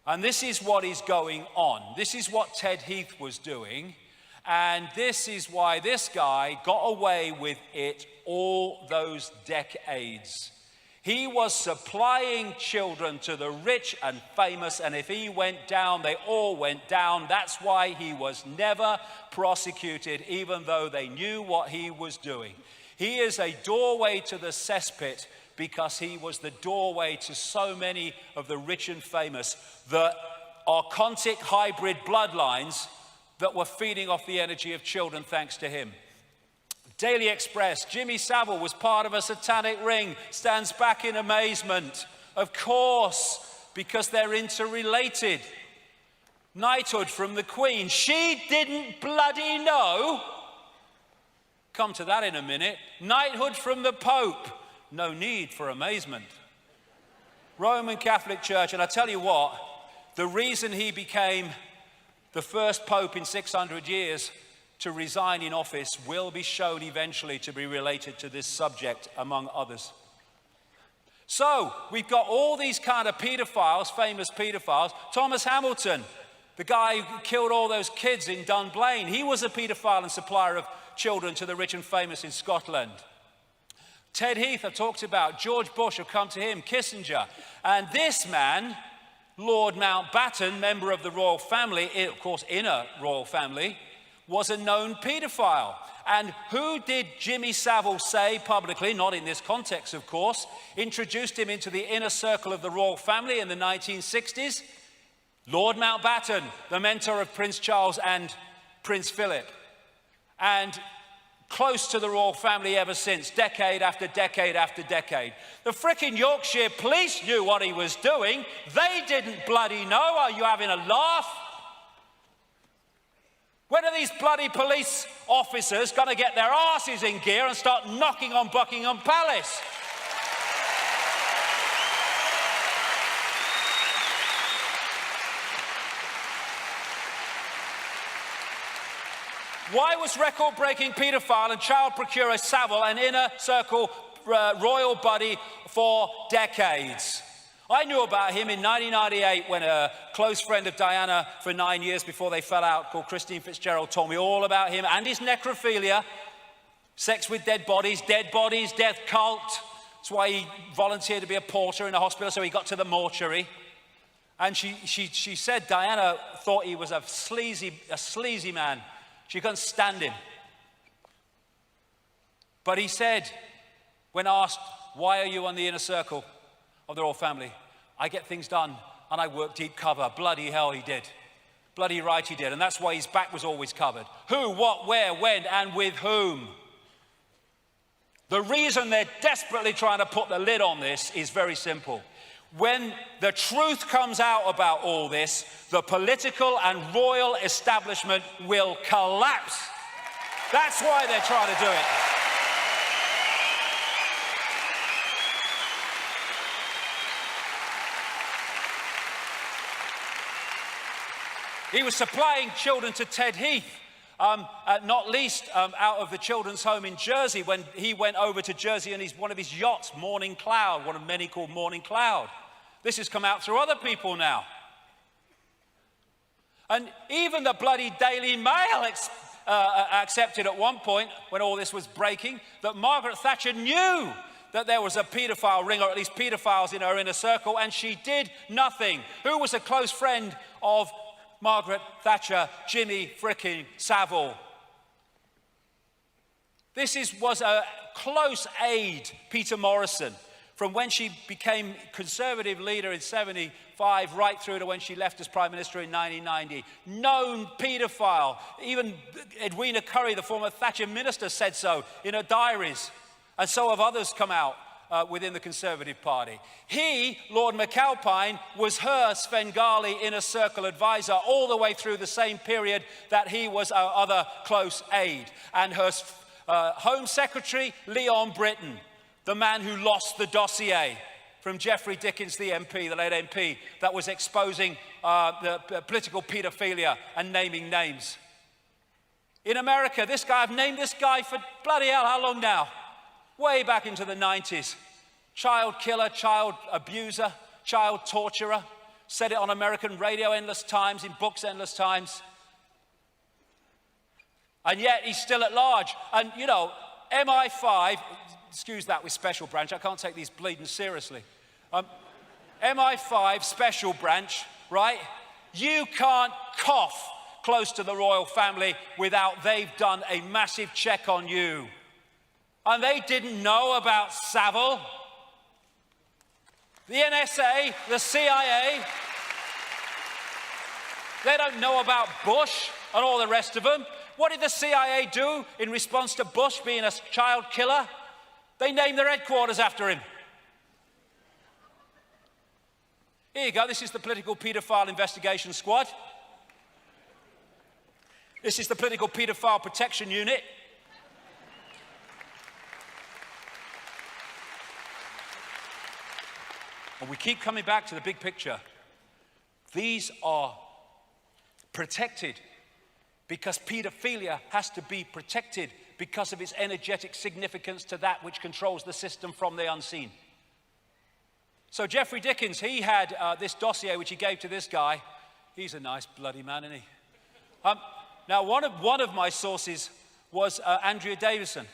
And this is what is going on. This is what Ted Heath was doing. And this is why this guy got away with it all those decades. He was supplying children to the rich and famous, and if he went down, they all went down. That's why he was never prosecuted, even though they knew what he was doing. He is a doorway to the cesspit, because he was the doorway to so many of the rich and famous, the archontic hybrid bloodlines that were feeding off the energy of children thanks to him. Daily Express, Jimmy Savile was part of a satanic ring, stands back in amazement. Of course, because they're interrelated. Knighthood from the Queen, she didn't bloody know. Come to that in a minute. Knighthood from the Pope, no need for amazement. Roman Catholic Church, and I tell you what, the reason he became the first Pope in 600 years to resign in office will be shown eventually to be related to this subject, among others. So, we've got all these kind of pedophiles, famous pedophiles. Thomas Hamilton, the guy who killed all those kids in Dunblane, he was a pedophile and supplier of children to the rich and famous in Scotland. Ted Heath, I talked about. George Bush, have come to him. Kissinger. And this man, Lord Mountbatten, member of the royal family, of course, inner royal family, was a known paedophile. And who did Jimmy Savile say publicly, not in this context, of course, introduced him into the inner circle of the royal family in the 1960s? Lord Mountbatten, the mentor of Prince Charles and Prince Philip. And close to the royal family ever since, decade after decade after decade. The frickin' Yorkshire police knew what he was doing. They didn't bloody know. Are you having a laugh? When are these bloody police officers going to get their asses in gear and start knocking on Buckingham Palace? Why was record-breaking paedophile and child procurer Savile an inner circle royal buddy for decades? I knew about him in 1998 when a close friend of Diana for 9 years before they fell out, called Christine Fitzgerald, told me all about him and his necrophilia, sex with dead bodies, death cult. That's why he volunteered to be a porter in a hospital, so he got to the mortuary. And she said Diana thought he was a sleazy man. She couldn't stand him. But he said, when asked, why are you on the inner circle of the royal family? I get things done and I work deep cover. Bloody hell he did. Bloody right he did. And that's why his back was always covered. Who, what, where, when, and with whom? The reason they're desperately trying to put the lid on this is very simple. When the truth comes out about all this, the political and royal establishment will collapse. That's why they're trying to do it. He was supplying children to Ted Heath, not least out of the children's home in Jersey when he went over to Jersey in one of his yachts, Morning Cloud, one of many called Morning Cloud. This has come out through other people now. And even the bloody Daily Mail accepted at one point, when all this was breaking, that Margaret Thatcher knew that there was a paedophile ring, or at least paedophiles in her inner circle, and she did nothing. Who was a close friend of Margaret Thatcher? Jimmy frickin' Savile. This was a close aide, Peter Morrison, from when she became Conservative leader in 75 right through to when she left as Prime Minister in 1990. Known paedophile. Even Edwina Currie, the former Thatcher minister, said so in her diaries. And so have others come out within the Conservative Party. He, Lord McAlpine, was her Svengali inner circle advisor all the way through the same period that he was our other close aide. And her Home Secretary, Leon Britton, the man who lost the dossier from Geoffrey Dickens, the MP, the late MP, that was exposing the political paedophilia and naming names. In America, this guy, I've named this guy for bloody hell, how long now? Way back into the 90s. Child killer, child abuser, child torturer. Said it on American radio endless times, in books endless times. And yet he's still at large. And, you know, MI5, excuse that with Special Branch, I can't take these bleeding seriously. MI5, Special Branch, right? You can't cough close to the royal family without they've done a massive check on you. And they didn't know about Savile. The NSA, the CIA, they don't know about Bush and all the rest of them. What did the CIA do in response to Bush being a child killer? They named their headquarters after him. Here you go, this is the Political Paedophile Investigation Squad. This is the Political Paedophile Protection Unit. And we keep coming back to the big picture. These are protected because paedophilia has to be protected because of its energetic significance to that which controls the system from the unseen. So Geoffrey Dickens, he had this dossier which he gave to this guy. He's a nice bloody man, isn't he? Now, one of my sources was Andrea Davison.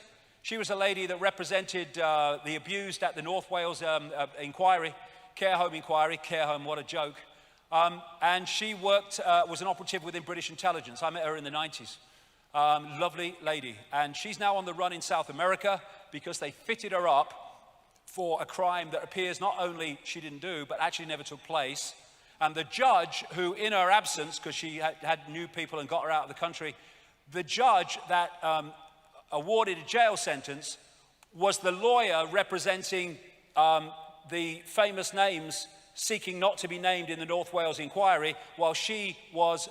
She was a lady that represented the abused at the North Wales inquiry, care home, what a joke. And she worked, was an operative within British intelligence. I met her in the 90s. Lovely lady. And she's now on the run in South America because they fitted her up for a crime that appears not only she didn't do, but actually never took place. And the judge who, in her absence, because she had new people and got her out of the country, the judge that awarded a jail sentence was the lawyer representing the famous names seeking not to be named in the North Wales inquiry, while she was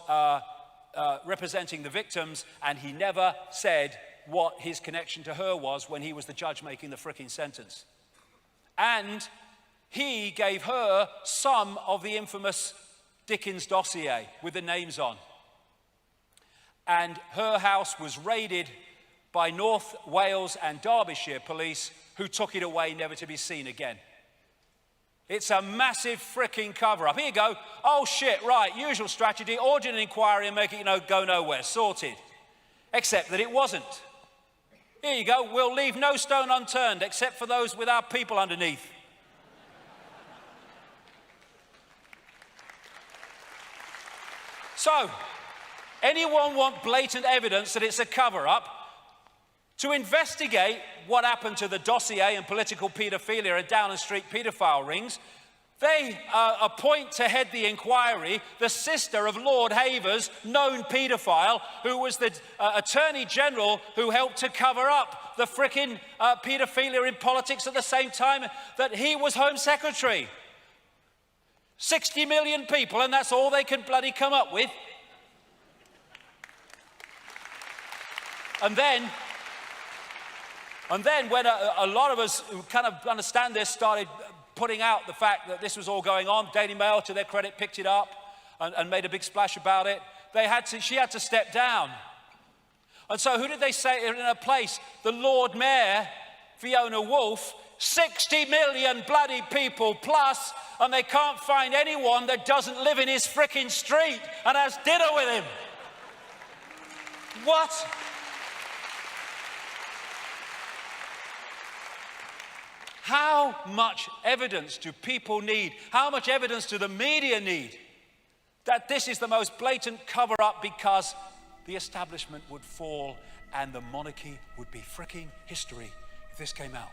representing the victims, and he never said what his connection to her was when he was the judge making the fricking sentence. And he gave her some of the infamous Dickens dossier with the names on. And her house was raided by North Wales and Derbyshire police, who took it away never to be seen again. It's a massive fricking cover-up. Here you go. Oh shit, right, usual strategy, order an inquiry and make it, go nowhere, sorted. Except that it wasn't. Here you go, we'll leave no stone unturned except for those with our people underneath. So, anyone want blatant evidence that it's a cover-up? To investigate what happened to the dossier and political paedophilia and Downing Street paedophile rings, they appoint to head the inquiry the sister of Lord Havers, known paedophile, who was the Attorney General who helped to cover up the frickin' paedophilia in politics at the same time that he was Home Secretary. 60 million people, and that's all they can bloody come up with. And then when a lot of us who kind of understand this started putting out the fact that this was all going on, Daily Mail, to their credit, picked it up and made a big splash about it. She had to step down. And so who did they say in her place? The Lord Mayor, Fiona Woolf, 60 million bloody people plus, and they can't find anyone that doesn't live in his frickin' street and has dinner with him. What? How much evidence do people need? How much evidence do the media need that this is the most blatant cover-up, because the establishment would fall and the monarchy would be fricking history if this came out?